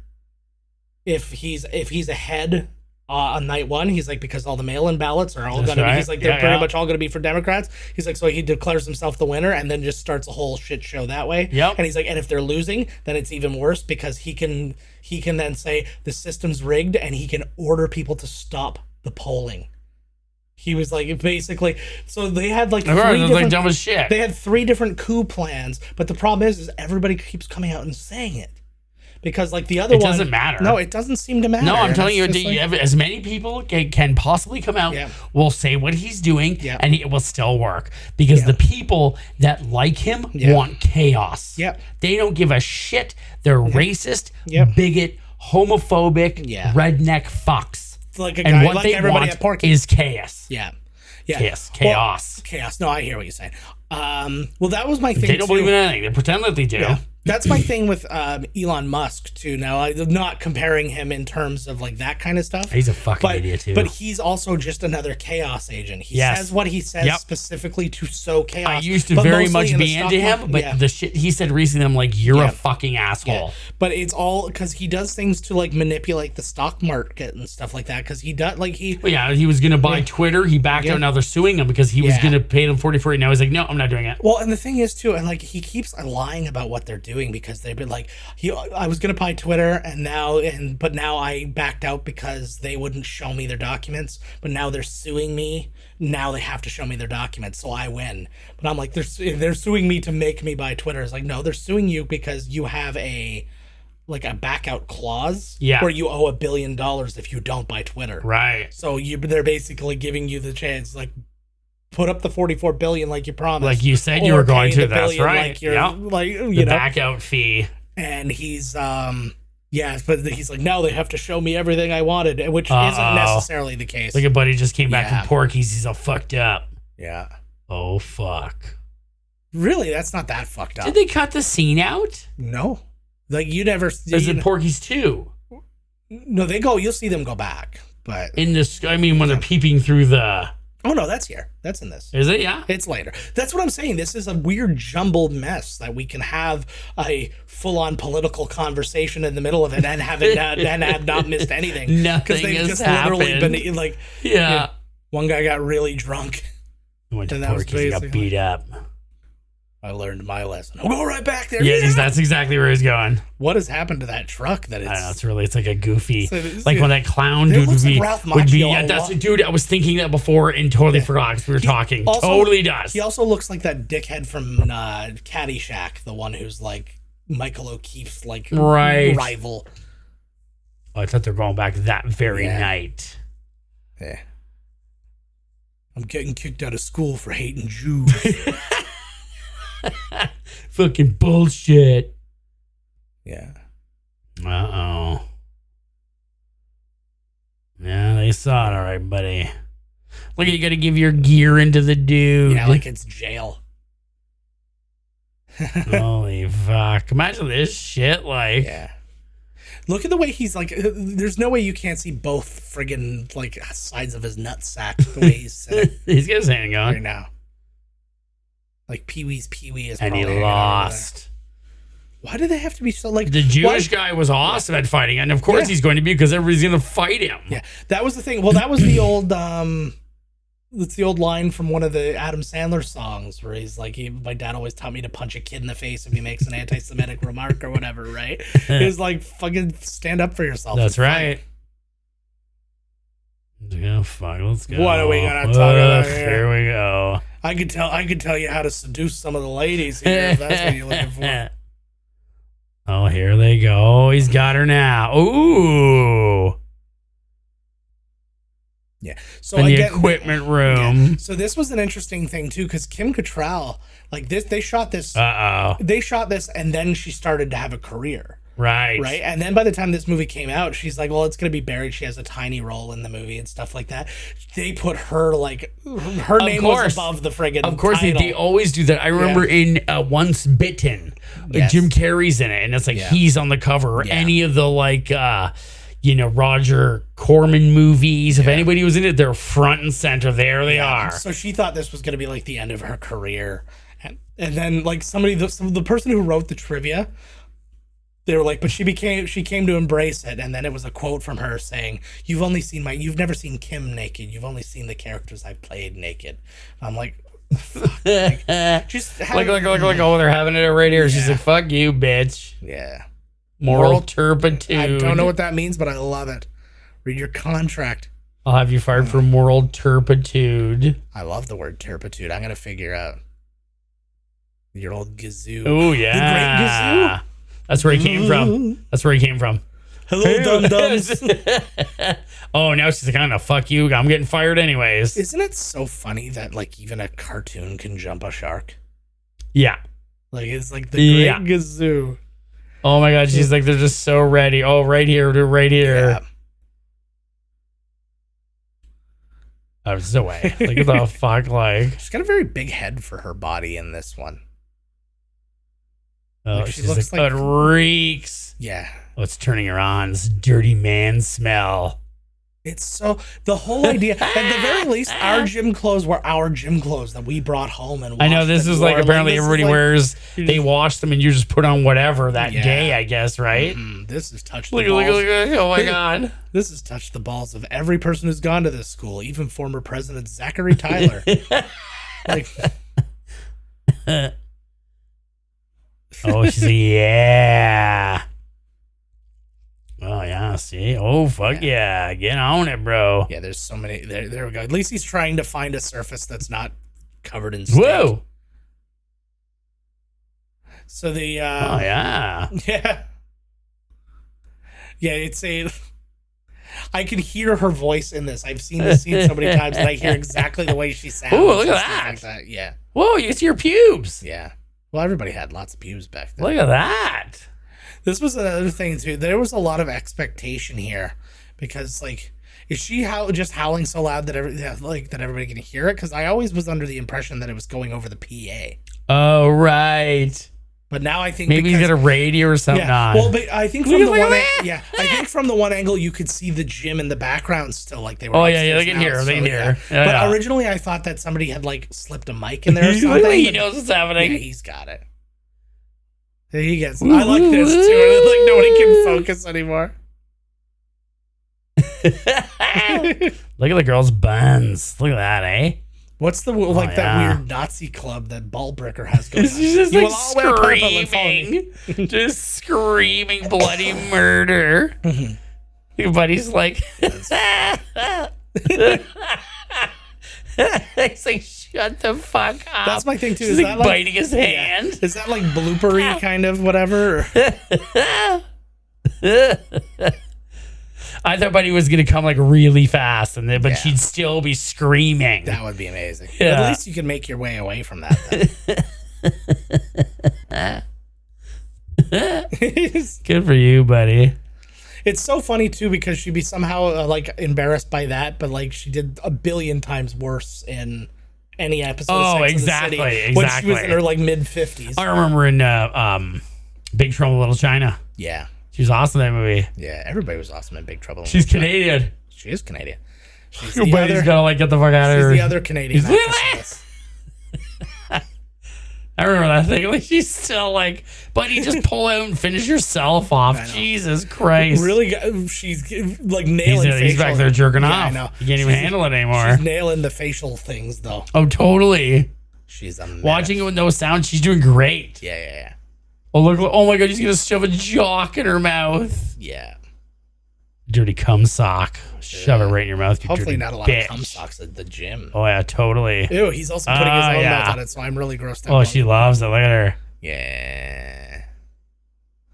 If he's ahead on night one, he's like, because all the mail-in ballots are all going to be, he's like, they're pretty much all going to be for Democrats. He's like, so he declares himself the winner and then just starts a whole shit show that way. Yep. And he's like, and if they're losing, then it's even worse because he can then say the system's rigged and he can order people to stop the polling. He was like, basically, so they had like dumb as shit. They had 3 different coup plans, but the problem is everybody keeps coming out and saying it. Because like the other one, it doesn't matter. No, it doesn't seem to matter. No, I'm telling you, as many people can possibly come out will say what he's doing, and it will still work. Because the people that like him want chaos. Yep. They don't give a shit. They're racist, bigot, homophobic, redneck fucks. Like a guy, like everybody at Porky is chaos. Yeah. Chaos. Chaos. No, I hear what you're saying. Well, that was my thing. They don't believe in anything. They pretend that they do. That's my thing with Elon Musk too. Now, I'm not comparing him in terms of like that kind of stuff. He's a fucking idiot too. But he's also just another chaos agent. He says what he says specifically to sow chaos. I used to very much be into him, but the shit he said recently, I'm like, you're a fucking asshole. Yeah. But it's all because he does things to like manipulate the stock market and stuff like that. Because he does like he was gonna buy Twitter. He backed out. Now they're suing him because he was gonna pay them 40 for it. Now he's like, no, I'm not doing it. Well, and the thing is too, and like he keeps lying about what they're doing because they've been like, I was gonna buy Twitter but now I backed out because they wouldn't show me their documents. But now they're suing me. Now they have to show me their documents, so I win. But I'm like, they're suing me to make me buy Twitter. It's like, no, they're suing you because you have a back out clause where you owe $1 billion if you don't buy Twitter. Right. So they're basically giving you the chance, like, put up the $44 billion like you promised, like you said you were going to. That's right. Like you're like the back out fee. And he's but he's like, now they have to show me everything I wanted, which isn't necessarily the case. Like a buddy just came back from Porky's. He's all fucked up. Yeah. Oh fuck. Really? That's not that fucked up. Did they cut the scene out? No. Like you never. Is it Porky's 2? No, you'll see them go back, but in this, I mean, when they're peeping through the. Oh, no, that's here. That's in this. Is it? Yeah. It's later. That's what I'm saying. This is a weird jumbled mess that we can have a full-on political conversation in the middle of it and have not missed anything. Nothing they've just happened. Literally been like, one guy got really drunk. Went to Porky's and got beat up. I learned my lesson. I'll go right back there. Yeah, that's exactly where he's going. What has happened to that truck? That it's, I don't know. It's like a goofy, like when that clown dude would be. Yeah, that's dude. I was thinking that before and totally forgot because we were talking. Also, totally does. He also looks like that dickhead from Caddyshack, the one who's like Michael O'Keefe's like rival. Oh, I thought they were going back that very night. Yeah. I'm getting kicked out of school for hating Jews. Fucking bullshit. Yeah. Uh-oh. Yeah, they saw it all right, buddy. Look, you gotta give your gear into the dude. Yeah, like it's jail. Holy fuck. Imagine this shit, like. Yeah. Look at the way he's like, there's no way you can't see both friggin' like sides of his nutsack the way he's sitting. He's got his hand going. Right now. Like Pee-wee is and he lost. Why do they have to be so like the Jewish guy was awesome at fighting, and of course he's going to be because everybody's going to fight him. Yeah, that was the thing. Well, that was the old that's the old line from one of the Adam Sandler songs where he's like, my dad always taught me to punch a kid in the face if he makes an anti-Semitic remark or whatever, right? He's like, fucking stand up for yourself. That's right. Yeah, fuck, let's go. What are we gonna talk about here? Here we go. I could tell you how to seduce some of the ladies here if that's what you're looking for. Oh, here they go. He's got her now. Ooh. Yeah. So in the equipment room. Yeah. So this was an interesting thing too, because Kim Cattrall, like this, they shot this. They shot this, and then she started to have a career. Right. Right. And then by the time this movie came out, she's like, well, it's going to be buried. She has a tiny role in the movie and stuff like that. They put her like her name was above the friggin' Of course, title. they always do that. I remember in Once Bitten, Jim Carrey's in it, and it's like he's on the cover. Yeah. Any of the like, Roger Corman movies. If anybody was in it, they're front and center. There they are. So she thought this was going to be like the end of her career, and then like the person who wrote the trivia. They were like, but she came to embrace it, and then it was a quote from her saying, you've never seen Kim naked, you've only seen the characters I played naked. I'm like, fuck, just look, oh, they're having it right here. She's like, fuck you, bitch. Yeah. Moral turpitude. I don't know what that means, but I love it. Read your contract. I'll have you fired for moral turpitude. I love the word turpitude. I'm gonna figure out your old Gazoo. Oh yeah, the great Gazoo. That's where he came from. Hello, dum-dums. Oh, now she's like, I'm gonna fuck you. I'm getting fired anyways. Isn't it so funny that like even a cartoon can jump a shark? Yeah. Like it's like the great Gazoo. Oh my god, she's like, they're just so ready. Oh, right here, right here. Yeah. Oh, there's no way. Look at the fuck, like. She's got a very big head for her body in this one. Oh, Like, she's like, it reeks. Yeah. Oh, it's turning her on. This dirty man smell. It's so the whole idea. At the very least, our gym clothes were our gym clothes that we brought home and washed. I know this is like apparently everybody wears. They wash them and you just put on whatever that day. I guess, right? This has touched the Look, balls. oh my god! This has touched the balls of every person who's gone to this school, even former President Zachary Tyler. Like, oh, she's like, yeah. Oh yeah, see? Oh fuck yeah. Get on it, bro. Yeah, there's so many. There we go. At least he's trying to find a surface that's not covered in steak. Whoa. So the oh yeah. Yeah. Yeah, it's a I can hear her voice in this. I've seen this scene so many times and I hear exactly the way she sounds. Ooh, look at that. Like that. Yeah. Whoa, you can see your pubes. Yeah. Well, everybody had lots of pubes back then. Look at that. This was another thing too. There was a lot of expectation here because, like, is she just howling so loud that that everybody can hear it? Because I always was under the impression that it was going over the PA. Oh right. But now I think maybe he's got a radio or something on. Well, but I think from the one, I think from the one angle you could see the gym in the background still, like they were. Oh yeah, they can hear. They can hear. Yeah, but originally I thought that somebody had like slipped a mic in there or something. He knows what's happening. Yeah, he's got it. He gets. I like this too. Like nobody can focus anymore. Look at the girl's buns. Look at that, eh? What's the that weird Nazi club that Ballbricker has going on? She's just like screaming, just screaming bloody murder. Your buddy's like, he's like, shut the fuck up. That's my thing too. She's like biting his hand. Is that like bloopery kind of whatever? I thought Buddy was gonna come like really fast, but she'd still be screaming. That would be amazing. Yeah. At least you can make your way away from that. Good for you, buddy. It's so funny too because she'd be somehow like embarrassed by that, but like she did a billion times worse in any episode. Oh, of Sex exactly, and the City exactly. When she was in her like mid-50s. I remember in Big Trouble in Little China. Yeah. She was awesome in that movie. Yeah, everybody was awesome in Big Trouble. She's Canadian. She is Canadian. She's Your buddy's gotta like get the fuck out of here. She's the other Canadian actress. I remember that thing. Like she's still like, buddy, just pull out and finish yourself off. Jesus Christ. Really, she's like nailing He's back there jerking off. I know. You can't even handle it anymore. She's nailing the facial things though. Oh, totally. She's a mess. Watching it with no sound, she's doing great. Yeah. Oh, look. Oh my God, she's going to shove a jock in her mouth. Yeah. Dirty cum sock. Shove it right in your mouth. You Hopefully dirty not a lot bitch. of cum socks at the gym. Oh, yeah, totally. Ew, he's also putting his own mouth on it, so I'm really grossed out. Oh, she loves it. Look at her. Yeah.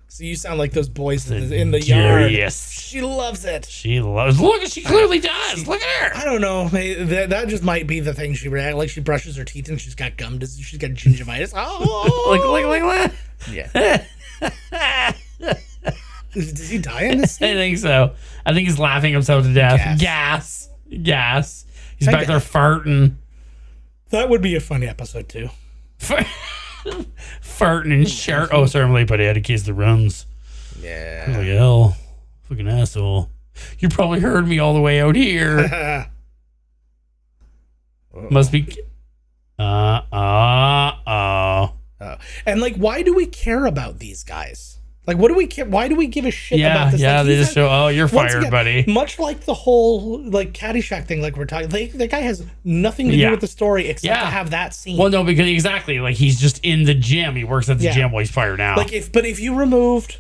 So you sound like those boys in the yard. She loves it. She loves. Look, she clearly does. Look at her. I don't know. That just might be the thing she reacts like. She brushes her teeth and she's got gum disease. She's got gingivitis. Oh, look. Yeah. Does he die in this scene? I think so. I think he's laughing himself to death. Gas. He's back there farting. That would be a funny episode too. Farting and shirt. Oh, sorry, I'm late, buddy. I had to kiss the runs. Yeah. Holy hell. Fucking asshole. You probably heard me all the way out here. Must be. And like, why do we care about these guys? Like, what do we care? Why do we give a shit about this? Yeah, like, they just show, oh, you're fired, again, buddy. Much like the whole, like, Caddyshack thing, like we're talking, that guy has nothing to do with the story except to have that scene. Well, no, because exactly, like, he's just in the gym. He works at the gym while he's fired out. Like, if you removed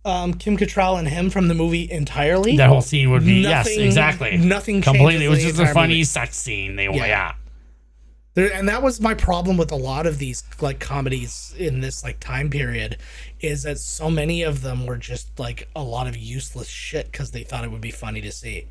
Kim Cattrall and him from the movie entirely, that whole scene would be, nothing, exactly. Nothing completely. It was just a funny movie. sex scene. And that was my problem with a lot of these like comedies in this like time period, is that so many of them were just like a lot of useless shit because they thought it would be funny to see.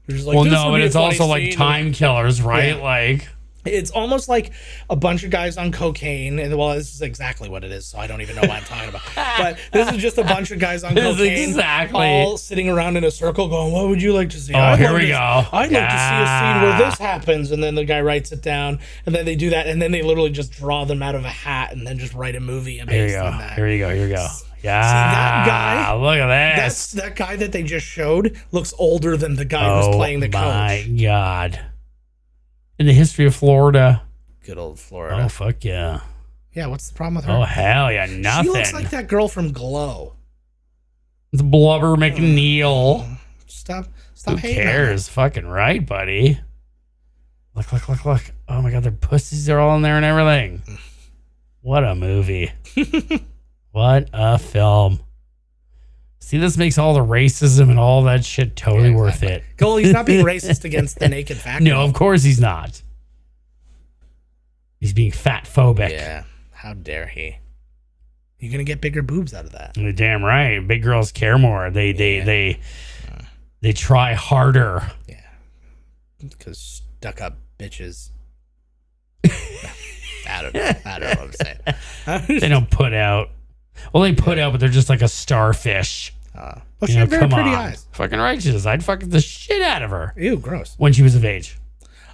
Just like, well, no, but it's also like time killers, right? Yeah. Like, It's almost like a bunch of guys on cocaine, and well, this is exactly what it is, so I don't even know what I'm talking about. But this is just a bunch of guys on cocaine, all sitting around in a circle going, what would you like to see? Oh, here we go. I'd like to see a scene where this happens, and then the guy writes it down, and then they do that, and then they literally just draw them out of a hat, and then just write a movie based on that. Here you go. Yeah. See, that guy, look at this. That guy that they just showed looks older than the guy who's playing the coach. Oh, my God. In the history of Florida. Good old Florida. Oh, fuck yeah. Yeah, what's the problem with her? Oh, hell yeah, nothing. She looks like that girl from Glow. The Blubber McNeil. Stop Who hating cares? Fucking right, buddy. Look. Oh, my God, their pussies are all in there and everything. What a movie. What a film. See, this makes all the racism and all that shit totally worth it. Well, he's not being racist against the naked fat girl. No, of course he's not. He's being fat phobic. Yeah, how dare he? You're gonna get bigger boobs out of that. You're damn right. Big girls care more. They try harder. Yeah, because stuck up bitches. I don't know what I'm saying. They don't put out. Well, they put out, but they're just like a starfish. Well, she had very pretty eyes. Fucking righteous. I'd fuck the shit out of her. Ew, gross. When she was of age.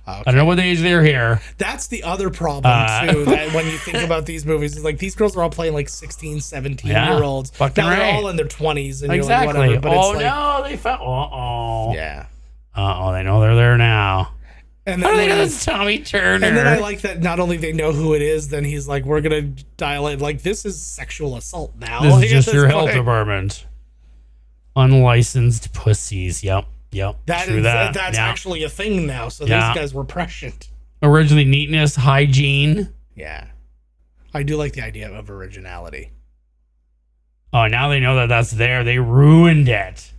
Okay. I don't know what age they were here. That's the other problem, too, that when you think about these movies. Is like, these girls are all playing like 16, 17-year-olds. Fucking now right. They're all in their 20s. And Exactly. You're like, whatever, but oh, it's like, no. They found... Uh-oh. Yeah. Uh-oh. They know they're there now. And How do they know then, it's Tommy Turner? and then I like that not only they know who it is, then he's like, we're going to dial it. Like, this is sexual assault now. This Like, is just at your this health point. department. Unlicensed pussies. Yep. That's actually a thing now. So these guys were prescient. Originally neatness, hygiene. Yeah. I do like the idea of originality. Oh, now they know that that's there. They ruined it.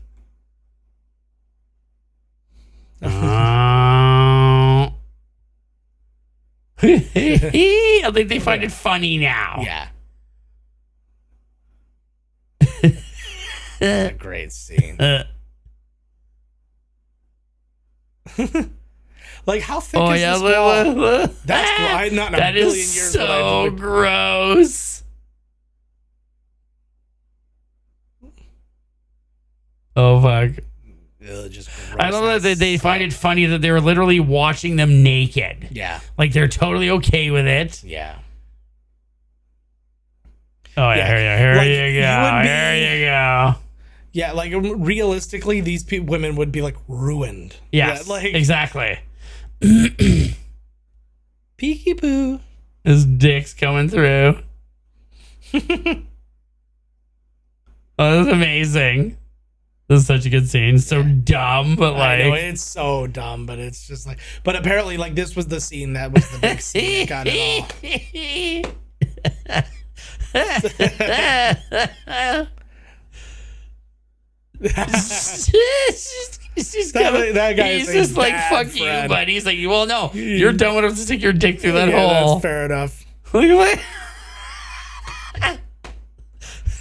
I think they find it funny now. Yeah. That's a great scene. Like, how thick is this wall? That's not in a billion years. So gross. Oh, fuck. I love that they find it funny that they were literally watching them naked. Yeah. Like, they're totally okay with it. Yeah. Oh, yeah. Here you go. Yeah, like, realistically, these women would be, like, ruined. Yes, yeah, like, exactly. Peekaboo. His dick's coming through. Oh, that's amazing. This is such a good scene. So dumb, but like... I know, it's so dumb, but it's just like... But apparently, like, this was the scene that was the big scene that got it all. That guy he's just like, fuck friend. you, buddy. He's like, well, no, you're dumb enough to stick your dick through that hole. That's fair enough. Look at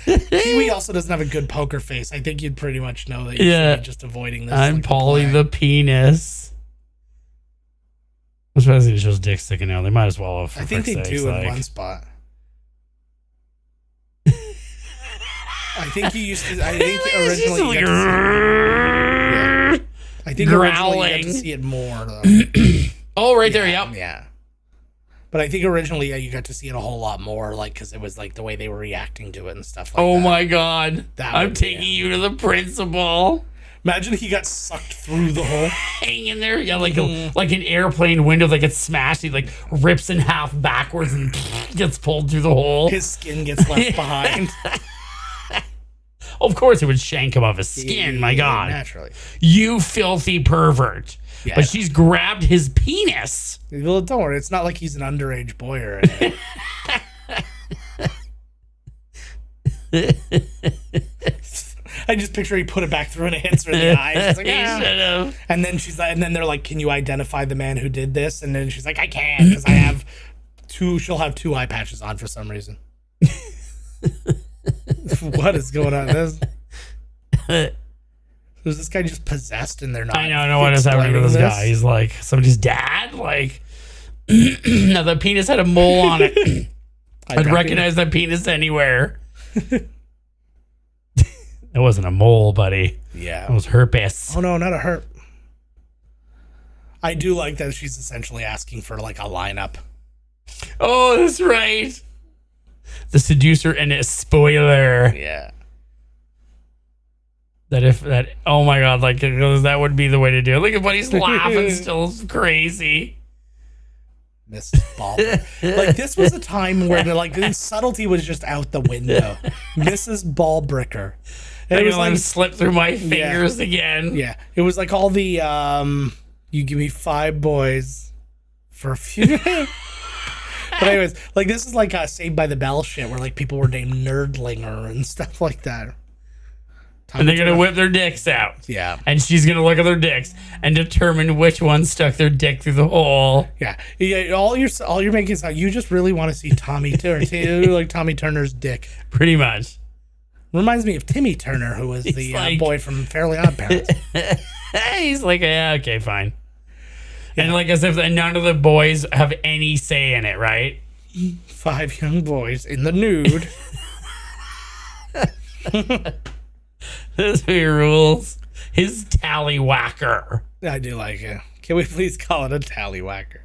Kiwi also doesn't have a good poker face. I think you'd pretty much know that you're just avoiding this. I'm Polly the penis. Especially it shows dick sticking out. They might as well have. I think they do in one spot. I think you used to. I think originally you got to see it. I think originally you got to see it more though. Oh, right there. Yep. Yeah. But I think originally, you got to see it a whole lot more, like, because it was like the way they were reacting to it and stuff like that. Oh my God. I'm taking you to the principal. Imagine he got sucked through the hole. Hanging there. Yeah, like like an airplane window that gets smashed. He like rips in half backwards and gets pulled through the hole. His skin gets left behind. Of course it would shank him off his skin, my God. Naturally. You filthy pervert. Yeah. But she's grabbed his penis. Well, don't worry. It's not like he's an underage boy or anything. I just picture he put it back through and it hits her in the eye. She's like, ah. And then she's like, and then they're like, can you identify the man who did this? And then she's like, I can, because I have two. She'll have two eye patches on for some reason. What is going on? Is this guy just possessed and they're not? I know what is happening to this guy. He's like somebody's dad. Like, Now the penis had a mole on it. I'd recognize that penis anywhere. It wasn't a mole, buddy. Yeah. It was herpes. Oh no, not a herp. I do like that she's essentially asking for like a lineup. Oh, that's right. The seducer and a spoiler. Yeah. Oh my God, like that would be the way to do it. Look at buddy's laughing still crazy. Mrs. Ballbricker. Like this was a time where the subtlety was just out the window. Mrs. Ballbricker. And it was like slip through my fingers again. Yeah. It was like all the you give me 5 boys for a few. But anyways, like this is like Saved by the Bell shit where like people were named Nerdlinger and stuff like that. And they're gonna whip their dicks out. Yeah. And she's gonna look at their dicks and determine which one stuck their dick through the hole. Yeah. All you're making is you just really want to see Tommy Turner, like Tommy Turner's dick. Pretty much. Reminds me of Timmy Turner, who was the boy from Fairly Odd Parents. He's like, yeah, okay, fine. Yeah. And like as if none of the boys have any say in it, right? 5 young boys in the nude. Those are your rules. His tallywhacker. I do like it. Can we please call it a tallywhacker?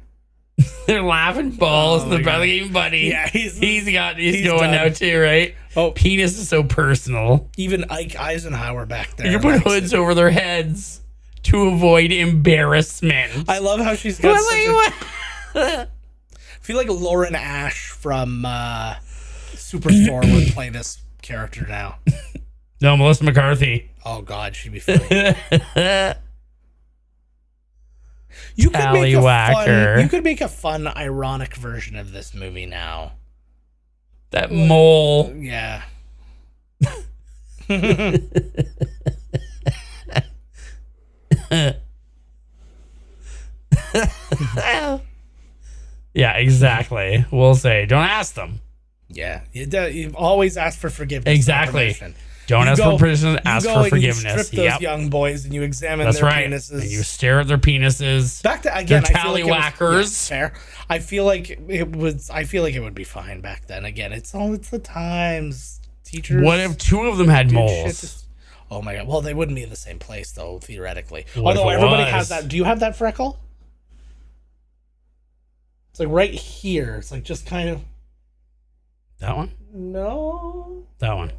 They're laughing balls. The brother game buddy. Yeah, he's going done. now too, right? Oh, penis is so personal. Even Ike Eisenhower back there. You can put hoods over their heads to avoid embarrassment. I love how she's got I feel like Lauren Ash from Superstore would play this character now. No, Melissa McCarthy. Oh God, she'd be funny. You could make a fun, ironic version of this movie now. That mole. Yeah. Yeah, exactly. We'll say, don't ask them. Yeah, you've always asked for forgiveness. Exactly. Don't ask for permission. Ask for forgiveness. You strip those young boys and you examine their penises. And you stare at their penises. Back to again, their tallywhackers. Fair. I feel like it would be fine back then. Again, it's the times. Teachers. What if 2 of them had moles? Oh my God. Well, they wouldn't be in the same place though, theoretically. Although everybody has that. Do you have that freckle? It's like right here. It's like just kind of. That one? No. That one.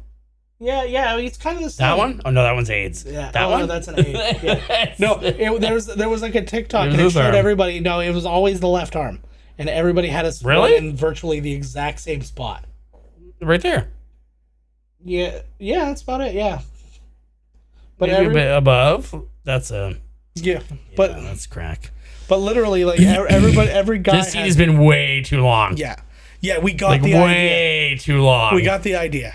Yeah, it's kind of the same. That one? Oh no, that one's AIDS. Yeah, that one. No, that's an AIDS. Yeah. No, there was like a TikTok and it showed everybody. No, it was always the left arm, and everybody had a spot in virtually the exact same spot. Right there. Yeah, that's about it. Yeah, but maybe a bit above. That's a. Yeah, but that's crack. But literally, like every guy. This scene has been way too long. Yeah, we got the idea. Way too long. We got the idea.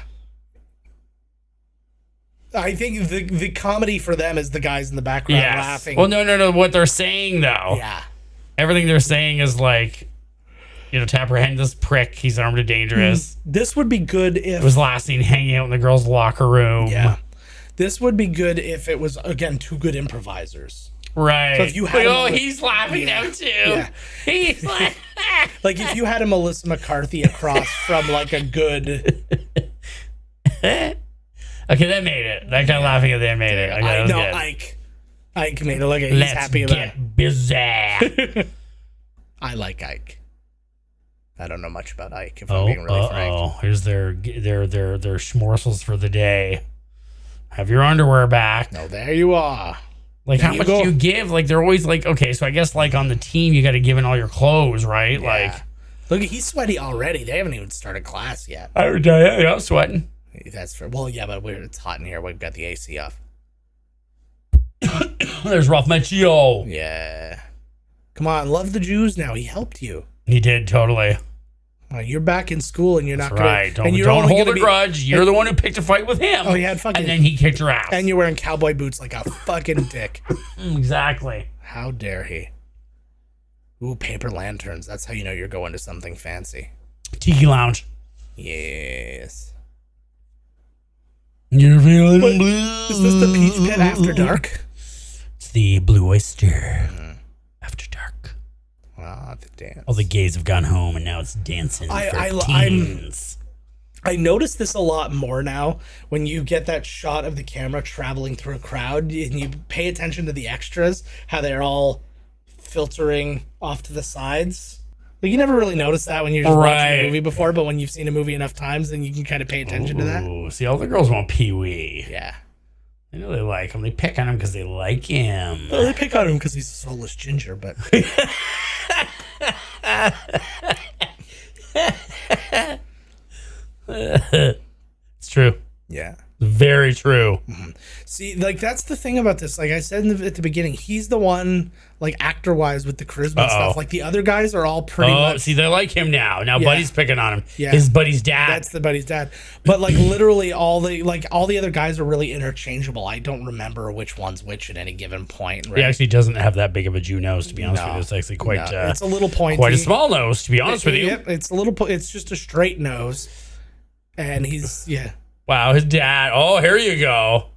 I think the comedy for them is the guys in the background laughing. Well, no. What they're saying though. Yeah. Everything they're saying is like, to apprehend this prick. He's armed and dangerous. This would be good if it was last seen hanging out in the girls' locker room. Yeah. This would be good if it was again 2 good improvisers. Right. So if you had he's laughing now too. Yeah. He's like like if you had a Melissa McCarthy across from like a good. Okay, that made it. That guy laughing at that made it. Okay, I know Ike made it. Look at he's happy about it. Busy. I like Ike. I don't know much about Ike if I'm being really frank. Oh, here's their schmorsels for the day. Have your underwear back. No, there you are. Like, how much do you give? Like, they're always like, okay, so I guess like on the team you got to give in all your clothes, right? Yeah. Like, look, he's sweaty already. They haven't even started class yet. I'm sweating. That's fair. Well, yeah, but it's hot in here. We've got the AC off. There's Ralph Macchio. Yeah. Come on, love the Jews now. He helped you. He did, totally. You're back in school and you're not right. Don't hold a grudge. You're the one who picked a fight with him. Oh, yeah, fucking. And then he kicked your ass. And you're wearing cowboy boots like a fucking dick. Exactly. How dare he? Ooh, paper lanterns. That's how you know you're going to something fancy. Tiki Lounge. Yes. You're feeling blue. Is this the Peach Pit After Dark? It's the Blue Oyster After Dark. Ah, the dance. All the gays have gone home, and now it's dancing for teens. I notice this a lot more now when you get that shot of the camera traveling through a crowd and you pay attention to the extras, how they're all filtering off to the sides. Like, you never really noticed that when you're just watching a movie before, but when you've seen a movie enough times, then you can kind of pay attention to that. See, all the girls want Pee-wee. Yeah. They know they like him. They pick on him because they like him. Well, they pick on him because he's a soulless ginger, but... It's true. Yeah. Very true. Mm-hmm. See, like, that's the thing about this. Like I said at the beginning, he's the one, like, actor-wise with the charisma and stuff. Like, the other guys are all pretty much... see, they like him now. Now Buddy's picking on him. Yeah. His buddy's dad. That's the buddy's dad. But, like, literally all the other guys are really interchangeable. I don't remember which one's which at any given point. Right? He actually doesn't have that big of a Jew nose, to be honest with you. It's actually quite... it's a little pointy. Quite a small nose, to be honest with you. Yep, it's a little... It's just a straight nose. And he's... Yeah. Wow, his dad. Oh, here you go.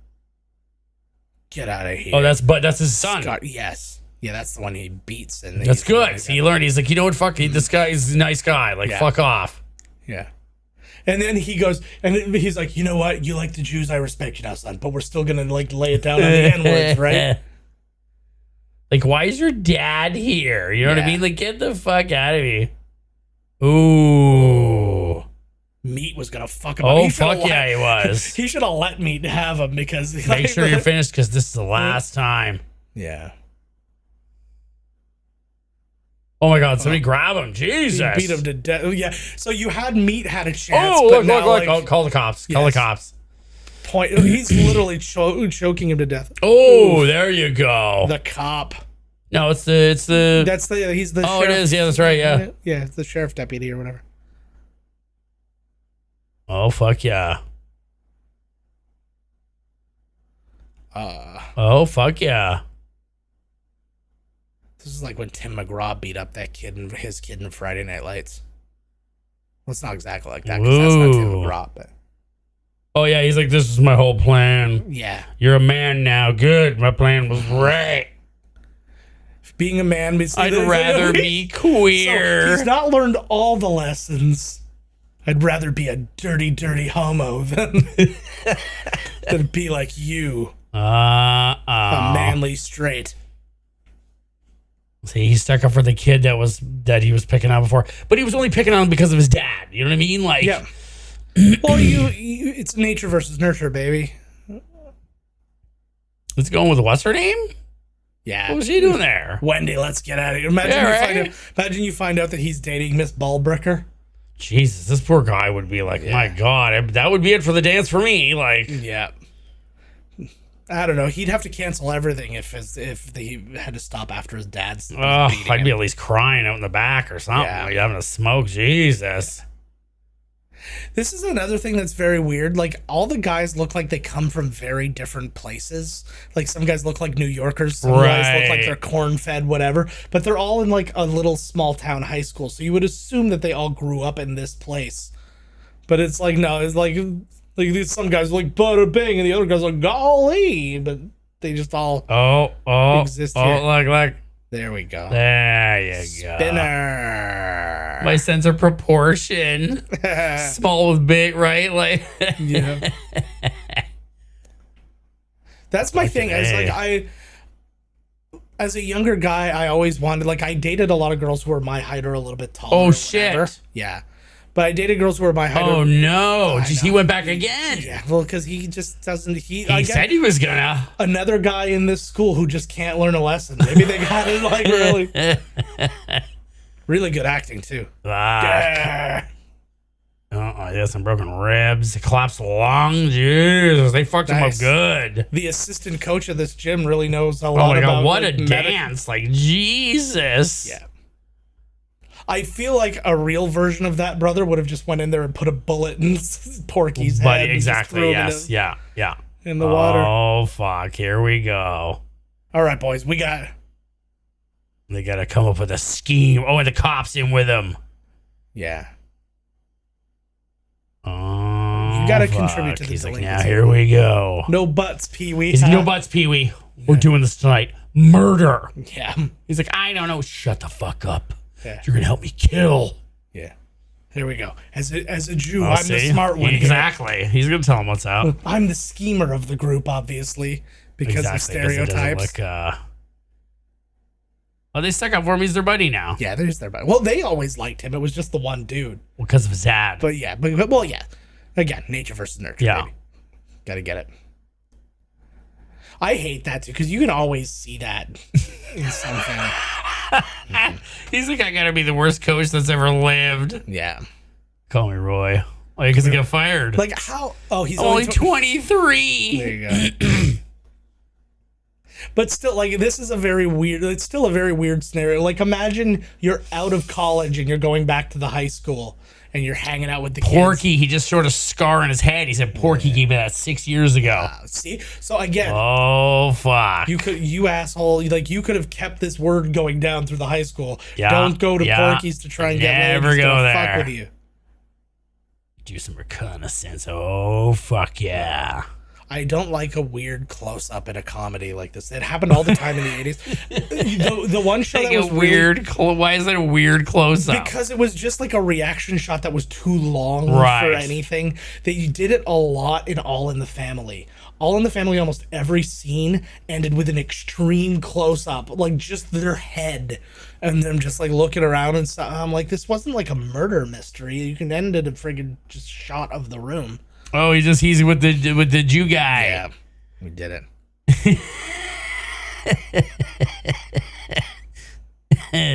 Get out of here. Oh, that's his son. Scott, yes. Yeah, that's the one he beats. And that's good. See, he learned. He's like, you know what? Fuck, this guy is a nice guy. Like, fuck off. Yeah. And then he goes, and he's like, you know what? You like the Jews, I respect you now, son. But we're still going to, like, lay it down on the N-words, right? Like, why is your dad here? You know what I mean? Like, get the fuck out of here. Ooh. Meat was gonna fuck him up. Oh, fuck yeah, he was. He should have let Meat have him because... Make sure you're finished because this is the last time. Yeah. Oh my God, somebody grab him. Jesus. He beat him to death. Yeah, so you had Meat had a chance. Oh, look. Like, call the cops. Yes. Call the cops. He's literally choking him to death. Oh, there you go. The cop. No, he's the sheriff. It is. Yeah, that's right. Yeah. Yeah, it's the sheriff deputy or whatever. Oh, fuck yeah. Oh, fuck yeah. This is like when Tim McGraw beat up that his kid in Friday Night Lights. Well, it's not exactly like that because that's not Tim McGraw, but... Oh, yeah, he's like, this is my whole plan. Yeah. You're a man now. Good. My plan was right. Being a man... I'd rather be queer. So he's not learned all the lessons. I'd rather be a dirty, dirty homo than be like you. A manly straight. See, he stuck up for the kid that he was picking on before, but he was only picking on him because of his dad. You know what I mean? Like, yeah. Well, it's nature versus nurture, baby. It's going with what's her name? Yeah. What was he doing there? Wendy, let's get out of here. Imagine you find out that he's dating Miss Ballbricker. Jesus, this poor guy would be like, my God, that would be it for the dance for me. Like, yeah. I don't know. He'd have to cancel everything if he had to stop after his dad's. I'd be at least crying out in the back or something. Yeah. Like having a smoke. Jesus. This is another thing that's very weird. Like, all the guys look like they come from very different places. Like, some guys look like New Yorkers. Some guys look like they're corn-fed, whatever. But they're all in, like, a little small-town high school. So you would assume that they all grew up in this place. But it's like, no. It's like some guys are like, bada bing, and the other guys are like, golly. But they just all exist here. Like. There we go. There you go. Spinner. My sense of proportion. Small with big, right? Like, yeah. That's my thing. As a younger guy, I always wanted, like, I dated a lot of girls who were my height or a little bit taller. Oh, shit. Yeah. But I dated girls who were my height. Oh, no. He went back again. Yeah. Well, because he just doesn't. He said he was gonna. Another guy in this school who just can't learn a lesson. Maybe they got it, like, really good acting, too. Yeah. He has some broken ribs. Collapsed lung. Jesus, they fucked him up good. The assistant coach of this gym really knows a lot about. Oh my God, what a dance! Like, Jesus. Yeah. I feel like a real version of that brother would have just went in there and put a bullet in Porky's head. Exactly. Yes. Yeah. In the water. Oh fuck! Here we go. All right, boys. They got to come up with a scheme. Oh, and the cops in with him. Yeah. Oh, you got to contribute to the He's like, delinquency. now here we go. No butts, Pee-wee. No butts, Pee-wee. We're doing this tonight. murder. Yeah. He's like, I don't know. Shut the fuck up. Yeah. You're gonna help me kill. Yeah. There we go. As a Jew, I'm the smart one. Exactly. Here. He's gonna tell him what's up. I'm the schemer of the group, obviously, because of stereotypes. Oh, they stuck up for him. He's their buddy now. Yeah, there's their buddy. Well, they always liked him. It was just the one dude. Well, because of his dad. But yeah, well, yeah. Again, nature versus nurture. Yeah. Baby. Gotta get it. I hate that too, because you can always see that in something. He's like, I gotta be the worst coach that's ever lived. Yeah. Call me Roy. Oh, because he got fired. Like how? Oh, he's only 23. There you go. But still, like, this is it's still a very weird scenario. Like, imagine you're out of college and you're going back to the high school and you're hanging out with the Porky, he just showed a scar in his head. He said Porky gave me that 6 years ago. See? So again. Oh, fuck. You asshole. Like, you could have kept this word going down through the high school. Yeah. Don't go to Porky's to try and get laid. Never go there. Fuck with you. Do some reconnaissance. Oh, fuck yeah. I don't like a weird close-up in a comedy like this. It happened all the time in the 80s. The one show that was weird. Why is it a weird close-up? Because it was just like a reaction shot that was too long right. for anything. That you did it a lot in All in the Family. All in the Family, almost every scene ended with an extreme close-up, like just their head, and them just like looking around and stuff. I'm like, this wasn't like a murder mystery. You can end it a friggin' just shot of the room. Oh, he's with the Jew guy. Yeah, we did it.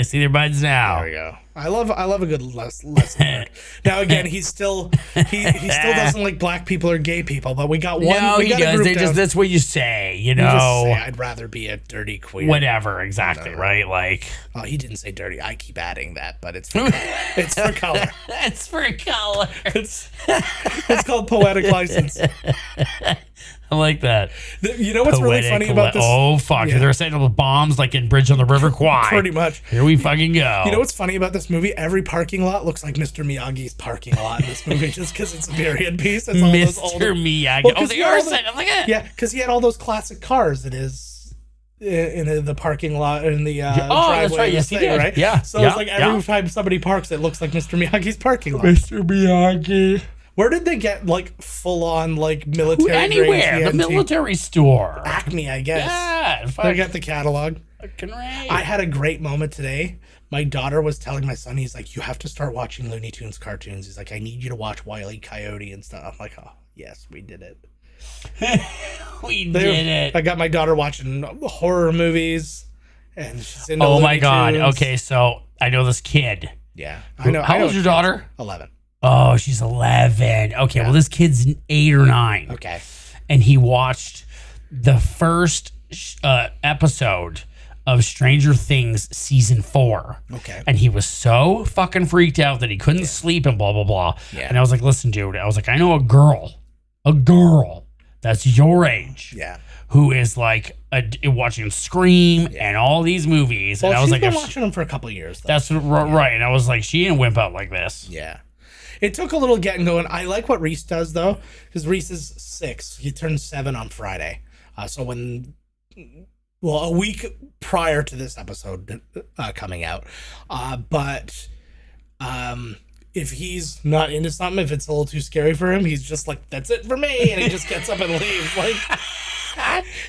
See their buds now. There we go. I love a good lesson learned. Now again, he still doesn't like black people or gay people, but we got one. No, he does. That's what you say. You know, say, I'd rather be a dirty queer. Whatever, exactly, right? Like, oh, he didn't say dirty. I keep adding that, but it's for, it's for color. It's for color. It's called poetic license. I like that. You know what's really funny about this? Oh, fuck. Yeah. They're setting up bombs like in Bridge on the River Kwai. Pretty much. Here we fucking go. You know what's funny about this movie? Every parking lot looks like Mr. Miyagi's parking lot in this movie just because it's a period piece. It's all Mr. those older, Miyagi. Well, they are setting up like that. Yeah, because he had all those classic cars in the parking lot in the driveway. That's right. Yes, he did. Right? Yeah. So it's like every time somebody parks, it looks like Mr. Miyagi's parking lot. Mr. Miyagi. Where did they get like full on like military? Anywhere. The military store. Acme, I guess. Yeah. They got the catalog. Fucking right. I had a great moment today. My daughter was telling my son, he's like, you have to start watching Looney Tunes cartoons. He's like, I need you to watch Wile E. Coyote and stuff. I'm like, oh, yes, we did it. We did it. I got my daughter watching horror movies. And she's into Oh, Looney my God. Tunes. Okay, so I know this kid. Yeah. I know. How old's your daughter? 11. Oh, she's 11. Okay, well, this kid's 8 or 9. Okay. And he watched the first episode of Stranger Things season 4. Okay. And he was so fucking freaked out that he couldn't sleep and blah, blah, blah. Yeah. And I was like, listen, dude, I was like, I know a girl that's your age. Yeah. Who is like watching Scream and all these movies. Well, and I was she's like, been watching them for a couple of years, though. That's right. And I was like, she didn't wimp out like this. Yeah. It took a little getting going. I like what Reese does, though, because Reese is 6. He turns 7 on Friday. So a week prior to this episode coming out. But if he's not into something, if it's a little too scary for him, he's just like, that's it for me. And he just gets up and leaves. Like,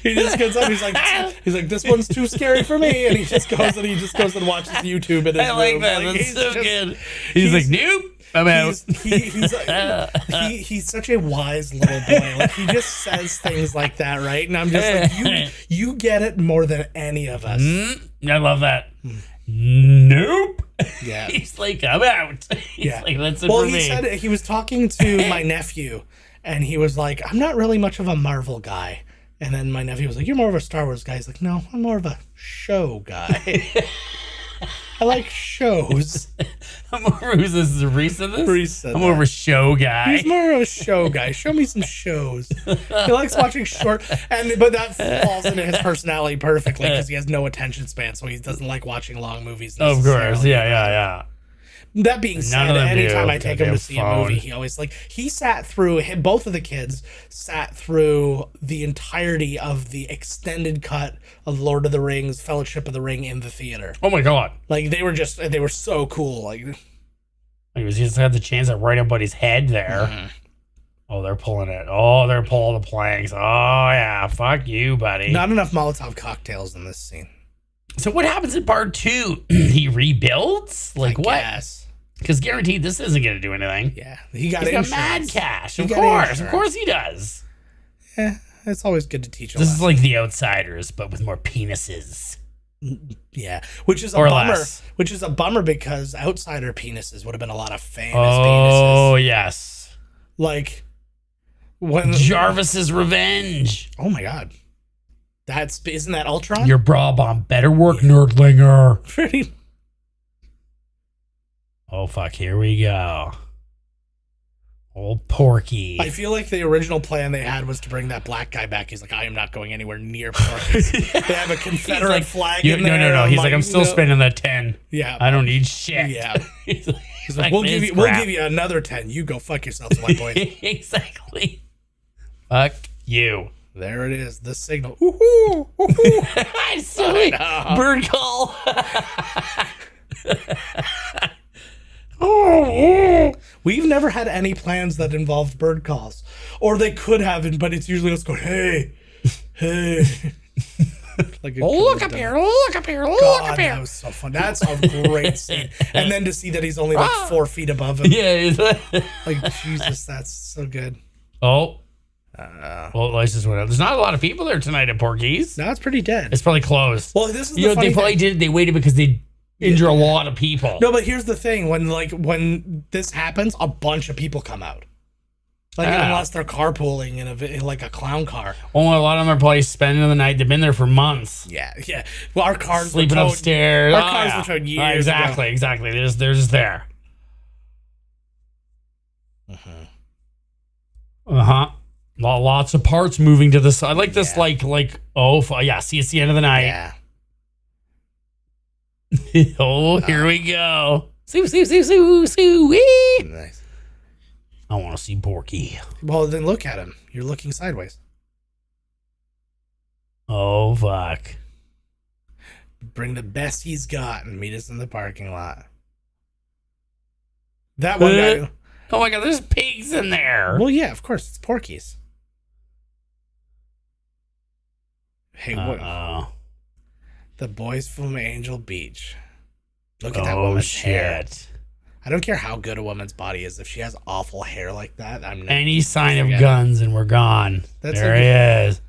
he just gets up. He's like, this one's too scary for me. And he just goes and watches YouTube. In his I like room. that. Like, That's so good. He's like, nope. I'm out. He's such a wise little boy. Like, he just says things like that, right? And I'm just like, you get it more than any of us. I love that. Nope. Yeah. He's like, I'm out. He's like, that's it for me. He said he was talking to my nephew, and he was like, I'm not really much of a Marvel guy. And then my nephew was like, you're more of a Star Wars guy. He's like, no, I'm more of a show guy. I like shows. I'm more of this. Reese said this? Reese said I'm more of a show guy. He's more of a show guy. Show me some shows. He likes watching short, but that falls into his personality perfectly because he has no attention span, so he doesn't like watching long movies. Of course, yeah. That being said, anytime I take him to see a movie, he sat through, both of the kids sat through the entirety of the extended cut of Lord of the Rings, Fellowship of the Ring in the theater. Oh my God. Like they were so cool. Like he just had the chance at right up his head there. Mm-hmm. Oh, they're pulling it. Oh, they're pulling the planks. Oh yeah, fuck you, buddy. Not enough Molotov cocktails in this scene. So what happens in part 2? He rebuilds? Like what? Guess. Because guaranteed this isn't going to do anything. Yeah. He's got mad cash. Of course he does. Yeah, it's always good to teach a This is like The Outsiders, but with more penises. Yeah, which is a bummer. Less. Which is a bummer because outsider penises would have been a lot of famous penises. Oh, yes. Like when Jarvis's Revenge. Oh my God. Isn't that Ultron? Your bra bomb better work, nerdlinger. Pretty. Oh, fuck. Here we go. Old Porky. I feel like the original plan they had was to bring that black guy back. He's like, I am not going anywhere near Porky. They have a Confederate flag in there. No. He's like, I'm still spending that 10. Yeah. I don't need shit. Yeah. He's like, we'll give you another 10. You go fuck yourself, white boy. Exactly. Fuck you. There it is. The signal. Ooh-hoo, ooh-hoo. Silly bird call. We've never had any plans that involved bird calls, or they could have, but it's usually us going, hey. Like look up here, look up here. That was so fun. That's a great scene. And then to see that he's only like 4 feet above him. Yeah. Like, Jesus, that's so good. Oh. Well, lights just went out. There's not a lot of people there tonight at Porky's. No, it's pretty dead. It's probably closed. Well, this is they probably did. They waited because they injure a lot of people. No, but here's the thing: when this happens, a bunch of people come out. Like unless they're carpooling in like a clown car. Only a lot of them are probably spending the night. They've been there for months. Yeah. Well, our cars sleeping upstairs. Our cars were towed years ago. Exactly. They're just there. Lots of parts moving to the side. I like this, see, it's the end of the night. Yeah. Here we go. Sue. Nice. I want to see Porky. Well, then look at him. You're looking sideways. Oh, fuck. Bring the best he's got and meet us in the parking lot. That one guy. Oh my God, there's pigs in there. Well, yeah, of course. It's Porky's. Hey, what? The boys from Angel Beach. Look at that woman's hair. I don't care how good a woman's body is. If she has awful hair like that, I'm not. Any sign of guns and we're gone. There he is.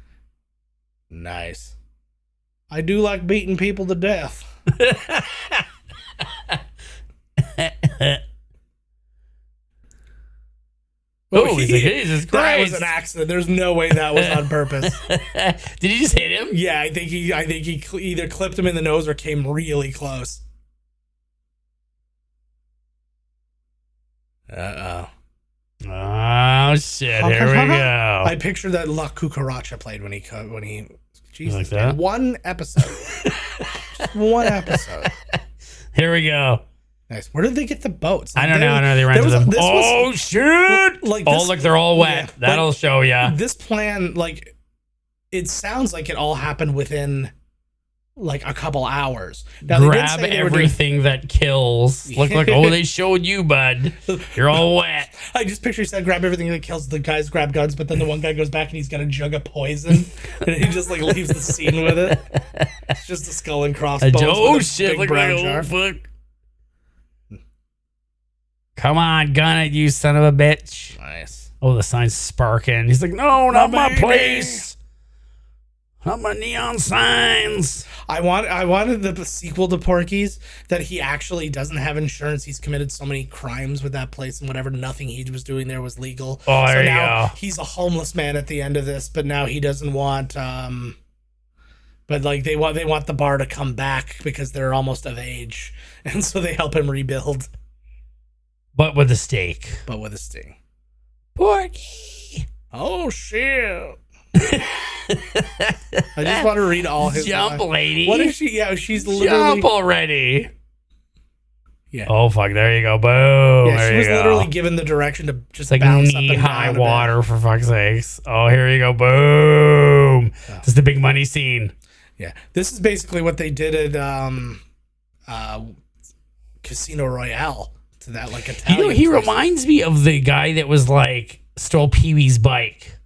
Nice. I do like beating people to death. Jesus Christ. That was an accident. There's no way that was on purpose. Did he just hit him? Yeah, I think he either clipped him in the nose or came really close. Uh-oh. Oh, shit. Here we go. I picture that La Cucaracha played when he Jesus, like that? One episode. Just one episode. Here we go. Nice. Where did they get the boats? Like, I don't know. They rented them. Oh, shit. Look, they're all wet. Yeah, that'll show you. This plan, it sounds like it all happened within, a couple hours. Now, grab everything that kills. Look, they showed you, bud. You're all wet. I just picture he said grab everything that kills. The guys grab guns, but then the one guy goes back and he's got a jug of poison. And he just, leaves the scene with it. It's just a skull and crossbones. Oh, shit. Look like a fuck. Come on, gun it, you son of a bitch. Nice. Oh, the sign's sparking. He's like, no, not my place. Not my neon signs. I wanted the sequel to Porky's that he actually doesn't have insurance. He's committed so many crimes with that place and whatever. Nothing he was doing there was legal. Oh, there you go. He's a homeless man at the end of this, but now he doesn't want. But they want the bar to come back because they're almost of age, and so they help him rebuild. But with a stake. Porky. Oh, shit. I just want to read all his Jump, lady. What is she? Yeah, she's literally... Jump already. Yeah. Oh fuck! There you go. Boom. Yeah, there she you was go. literally given the direction to just It's like bounce up and knee down high a bit. water for fuck's sakes. Oh, here you go. Boom. This is the big money scene. Yeah, this is basically what they did at Casino Royale to that like Italian. He place. reminds me of the guy that was like stole Pee-wee's bike.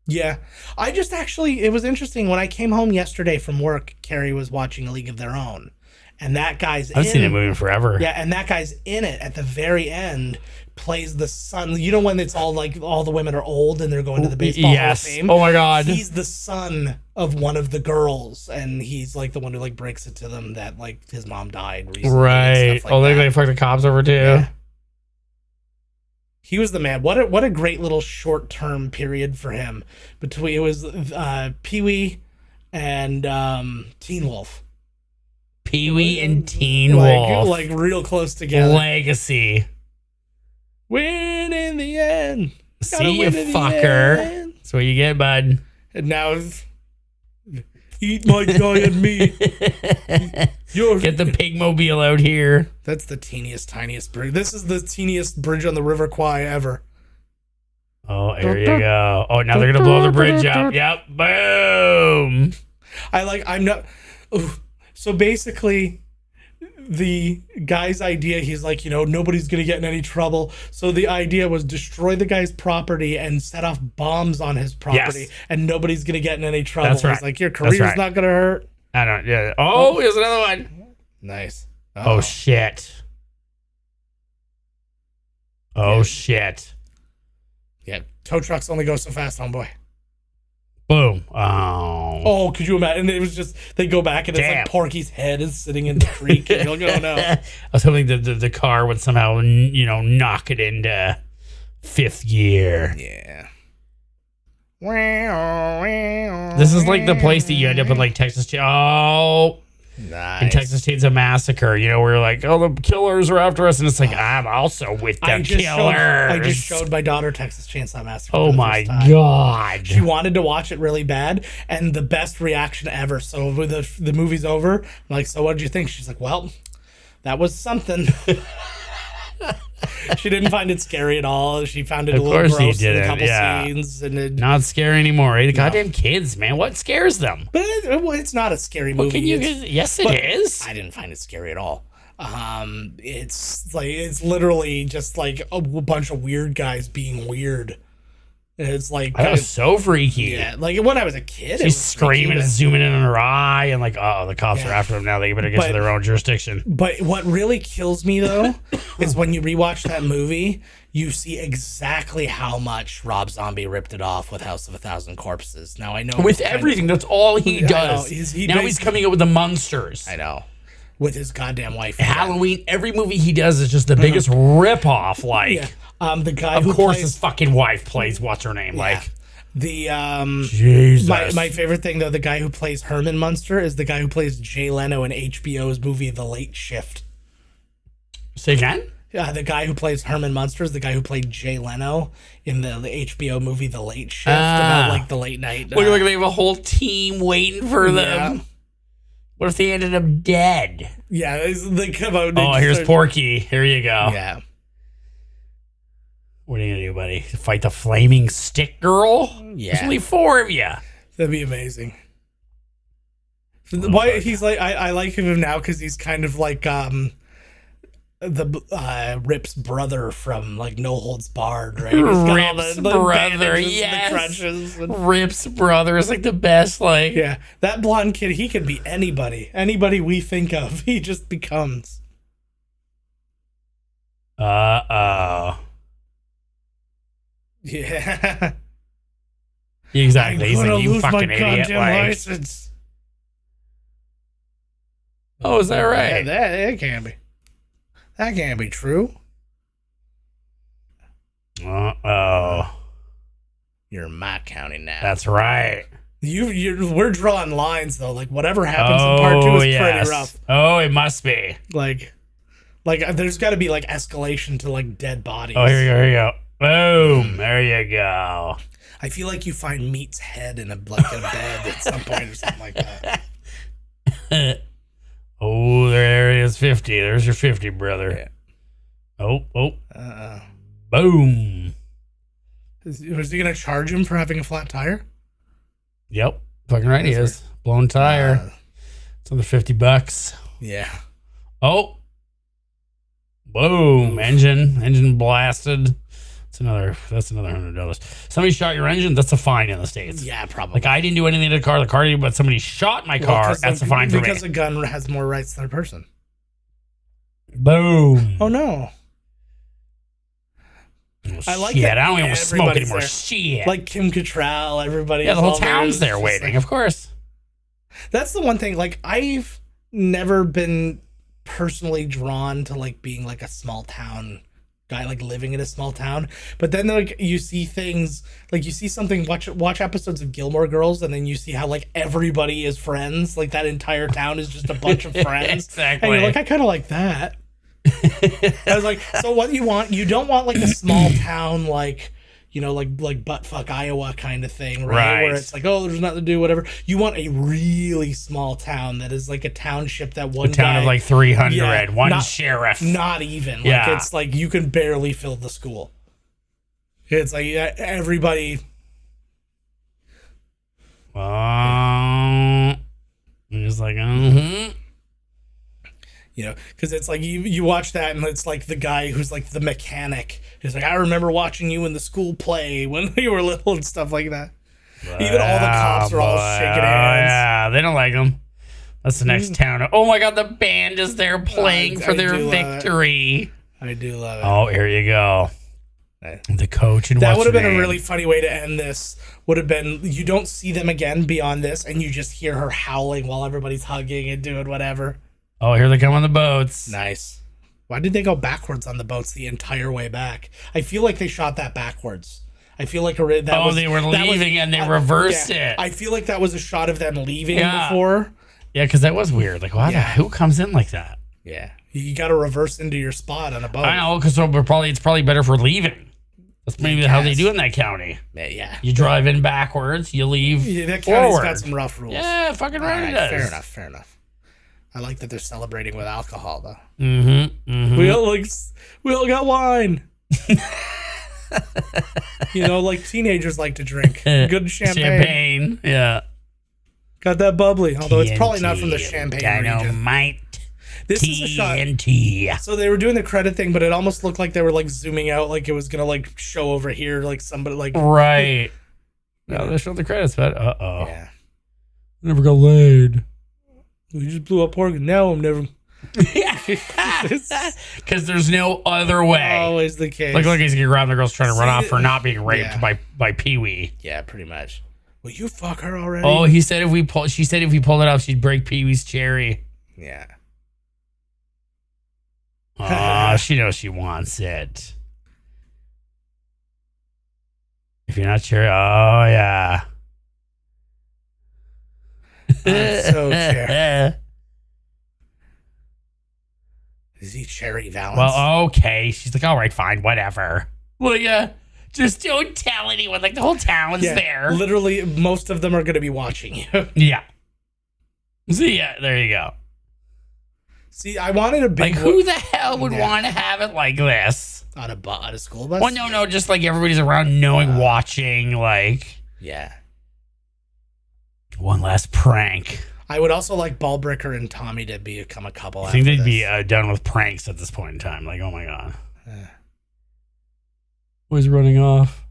Yeah, I just actually it was interesting when I came home yesterday from work. Carrie was watching A League of Their Own, and that guy's I've seen that movie forever. Yeah, and that guy's in it at the very end. Plays the son. You know when it's all like all the women are old and they're going to the baseball Hall of Fame. Oh my god. He's the son of one of the girls, and he's like the one who like breaks it to them that like his mom died recently. Right. And stuff like They fucked the cops over too. Yeah. He was the man. What a great little short term period for him. Between it was Pee-wee and Teen Wolf. Pee-wee and Teen Wolf. Like real close together. Legacy. Win in the end. See you, fucker. That's what you get, bud. And now, eat my giant meat. Get the pigmobile out here. That's the tiniest bridge. This is the teeniest bridge on the River Kwai ever. Oh, there you go. Oh, now they're gonna blow the bridge up. Yep. Boom. I'm not. Ooh. So basically, the guy's idea, he's like, nobody's going to get in any trouble. So the idea was destroy the guy's property and set off bombs on his property, and nobody's going to get in any trouble. That's right. He's like, your career's not going to hurt. I don't, yeah. Oh, here's another one. Nice. Oh, shit. Oh, shit. Yeah, tow trucks only go so fast, homeboy. Boom. Oh, could you imagine? It was just, they go back and it's like Porky's head is sitting in the creek. And you're like, oh no. I was hoping the car would somehow, knock it into fifth gear. Yeah. This is like the place that you end up in like Texas. Nice. In Texas Chainsaw Massacre, where like, oh, the killers are after us, and it's like, I'm also with the killers. I just showed my daughter Texas Chainsaw Massacre. Oh my god! She wanted to watch it really bad, and the best reaction ever. So when the movie's over, I'm like, so what did you think? She's like, well, that was something. She didn't find it scary at all. She found it a little gross in a couple scenes. And not scary anymore. The goddamn kids, man. What scares them? But it's not a scary movie. Yes, it is. I didn't find it scary at all. It's literally just like a bunch of weird guys being weird. It's like that was so freaky. Yeah, like when I was a kid, she's screaming and zooming in on her eye, and like, oh, the cops are after them now. They better get to their own jurisdiction. But what really kills me though is when you rewatch that movie, you see exactly how much Rob Zombie ripped it off with House of a Thousand Corpses. Now I know with everything, that's all he does. He's coming up with the monsters. I know. With his goddamn wife. Halloween, every movie he does is just the biggest rip-off. Like, the guy of course his fucking wife plays what's her name. Like, Jesus. My favorite thing though, the guy who plays Herman Munster is the guy who plays Jay Leno in HBO's movie The Late Shift. Say again? Yeah, the guy who plays Herman Munster is the guy who played Jay Leno in the HBO movie The Late Shift about like the late night. Look like they have a whole team waiting for them. Yeah. What if they ended up dead? Yeah, they come out. Here's Porky. Here you go. Yeah. What are you gonna do, buddy? Fight the flaming stick girl? Yeah. There's only 4 of you. That'd be amazing. Why he's like I like him now because he's kind of like the Rip's brother from like No Holds Barred, right? Rip's brother, yes. Rip's brother is like the best. Like, yeah, that blonde kid, he could be anybody we think of. He just becomes. Yeah. Exactly. He's like, you fucking idiot. License. Oh, is that right? Yeah, that can't be. That can't be true. You're in my county now. That's right. We're drawing lines though. Like whatever happens in part 2 is pretty rough. Oh, it must be. Like there's got to be like escalation to like dead bodies. Oh, here you go. Boom. There you go. I feel like you find Meat's head in a bed at some point or something like that. Oh, there is 50. There's your 50, brother. Yeah. Oh. Boom. Was he going to charge him for having a flat tire? Yep. Fucking right he is. Blown tire. It's another $50. Yeah. Oh. Boom. Engine blasted. That's another $100. Somebody shot your engine, that's a fine in the States. Yeah, probably. Like, I didn't do anything to the car did, but somebody shot my car, that's a fine for me. Because a gun has more rights than a person. Boom. Oh, no. I like that. I don't even want to smoke anymore. There. Shit. Like Kim Cattrall, everybody. Yeah, the whole town's there waiting, like, of course. That's the one thing. Like, I've never been personally drawn to, like, being, like, a small town guy, like living in a small town, but then like you see things, like you see something, watch episodes of Gilmore Girls, and then you see how like everybody is friends, like that entire town is just a bunch of friends. Exactly. And you're like, I kind of like that. I was like, so what you don't want like a small town, like, you know, like buttfuck Iowa kind of thing, right? Where it's like, oh, there's nothing to do, whatever. You want a really small town that is like a township that one town of like 300, one sheriff. Not even. Like, it's like you can barely fill the school. It's like everybody. It's like, You know, because it's like you watch that and it's like the guy who's like the mechanic. He's like, I remember watching you in the school play when you were little and stuff like that. Even all the cops are all shaking hands. Yeah, they don't like him. That's the next town. Oh my God, the band is there playing for their victory. I do love it. Oh, here you go. The coach and that would have been a really funny way to end this. Would have been, you don't see them again beyond this, and you just hear her howling while everybody's hugging and doing whatever. Oh, here they come on the boats. Nice. Why did they go backwards on the boats the entire way back? I feel like they shot that backwards. I feel like they were leaving and they reversed it. I feel like that was a shot of them leaving before. Yeah, because that was weird. Like, who comes in like that? Yeah, you got to reverse into your spot on a boat. I know, because it's probably better for leaving. That's maybe how they do in that county. Yeah. You drive in backwards, you leave that forward. county's got some rough rules. Yeah, fucking right it does. Fair enough. I like that they're celebrating with alcohol, though. Mm-hmm. We all got wine. You know, like teenagers like to drink good champagne. Yeah. Got that bubbly, although it's probably not from the Champagne Dynamite. region. This is a shot. TNT. So they were doing the credit thing, but it almost looked like they were like zooming out, like it was gonna like show over here, like somebody like right. No, they showed the credits, but yeah, never got laid. We just blew up Porky. Now I'm never. Because there's no other way. Always the case. Like he's gonna grab the girl's trying to run off for not being raped by Pee Wee. Yeah, pretty much. Will you fuck her already? Oh, she said if we pulled it off, she'd break Pee Wee's cherry. Yeah. Oh, she knows she wants it. If you're not cherry, oh yeah. I'm so cherry. Is he Cherry Valance? Well, okay. She's like, all right, fine, whatever. Well, yeah. Just don't tell anyone. Like, the whole town's there. Literally, most of them are going to be watching you. Yeah. So, yeah, there you go. See, I wanted a big... Like, who the hell would want to have it like this? On a school bus? Well, no, just like everybody's around knowing, watching, like... Yeah. One last prank. I would also like Ballbricker and Tommy to become a couple. I think they'd be done with pranks at this point in time. Like, oh my God. Who's running off?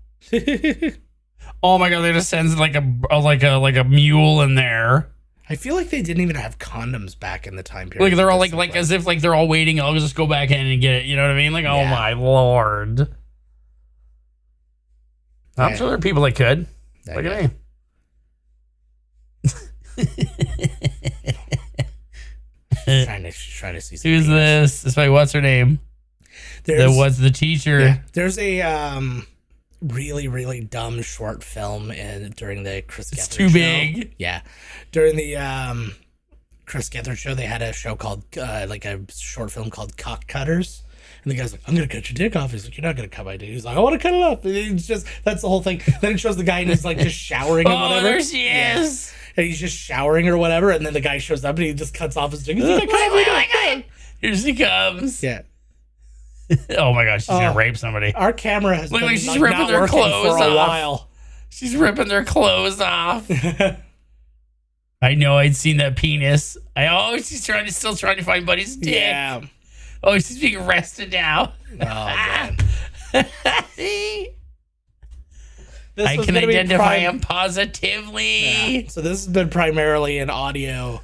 Oh my God, they just sends like a mule in there. I feel like they didn't even have condoms back in the time period. Like they're all like as if like they're all waiting. I'll just go back in and get it. You know what I mean? Like, oh my Lord. I'm sure there are people that could. Look at me. trying to see some who's this? This way, what's her name? What's the teacher? Yeah, there's a really, really dumb short film during the Chris Gethard show. It's too big. Yeah. During the Chris Gethard show, they had a show called like a short film called Cock Cutters. And the guy's like, I'm going to cut your dick off. He's like, you're not going to cut my dick. He's like, I want to cut it off. And it's just, that's the whole thing. Then it shows the guy and he's like just showering or whatever. Oh, there she is. And he's just showering or whatever. And then the guy shows up and he just cuts off his dick. He's like, Here she comes. Yeah. Oh my gosh, she's gonna rape somebody. Our camera has Look been like she's like, ripping not their working clothes for a off. while. She's ripping their clothes off. I know I'd seen that penis. She's still trying to find Buddy's dick. Yeah. Oh, she's being arrested now. Oh man. I can identify him positively. Yeah. So this has been primarily an audio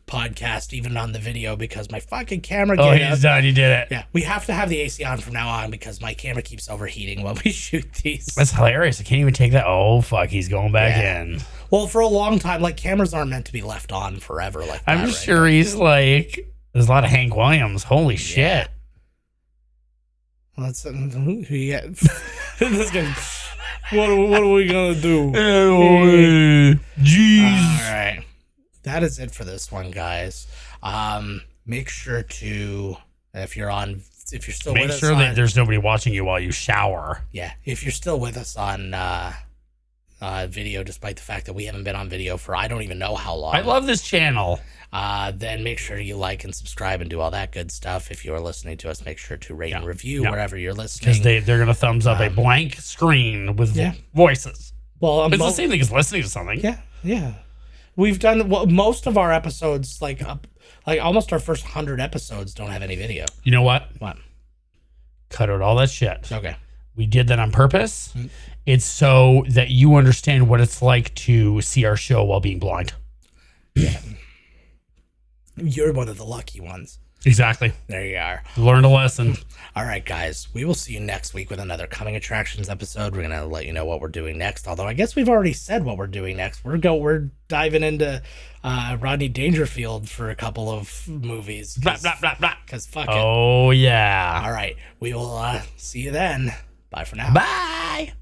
podcast, even on the video, because my fucking camera Oh, he's done. You did it. Yeah, we have to have the AC on from now on because my camera keeps overheating when we shoot these. That's hilarious. I can't even take that. Oh, fuck. He's going back in. Well, for a long time, like, cameras aren't meant to be left on forever. Like that, I'm sure he's like, there's a lot of Hank Williams. Holy shit. Let's who you got? This guy, what are we gonna do? Jeez. All right, that is it for this one, guys. Make sure to if you're still make with us, sure that there's nobody watching you while you shower. Yeah, if you're still with us on video, despite the fact that we haven't been on video for I don't even know how long. I love this channel. Then make sure you like and subscribe and do all that good stuff. If you are listening to us, make sure to rate and review wherever you're listening. Because they're going to thumbs up a blank screen with voices. Well, it's the same thing as listening to something. Yeah, yeah. We've done most of our episodes, like almost our first 100 episodes, don't have any video. You know what? What? Cut out all that shit. Okay. We did that on purpose. Mm-hmm. It's so that you understand what it's like to see our show while being blind. Yeah. You're one of the lucky ones. Exactly. There you are. Learned a lesson. All right, guys. We will see you next week with another Coming Attractions episode. We're going to let you know what we're doing next. Although I guess we've already said what we're doing next. We're diving into Rodney Dangerfield for a couple of movies. Blah, blah, blah, blah. Because fuck it. Oh, yeah. All right. We will see you then. Bye for now. Bye.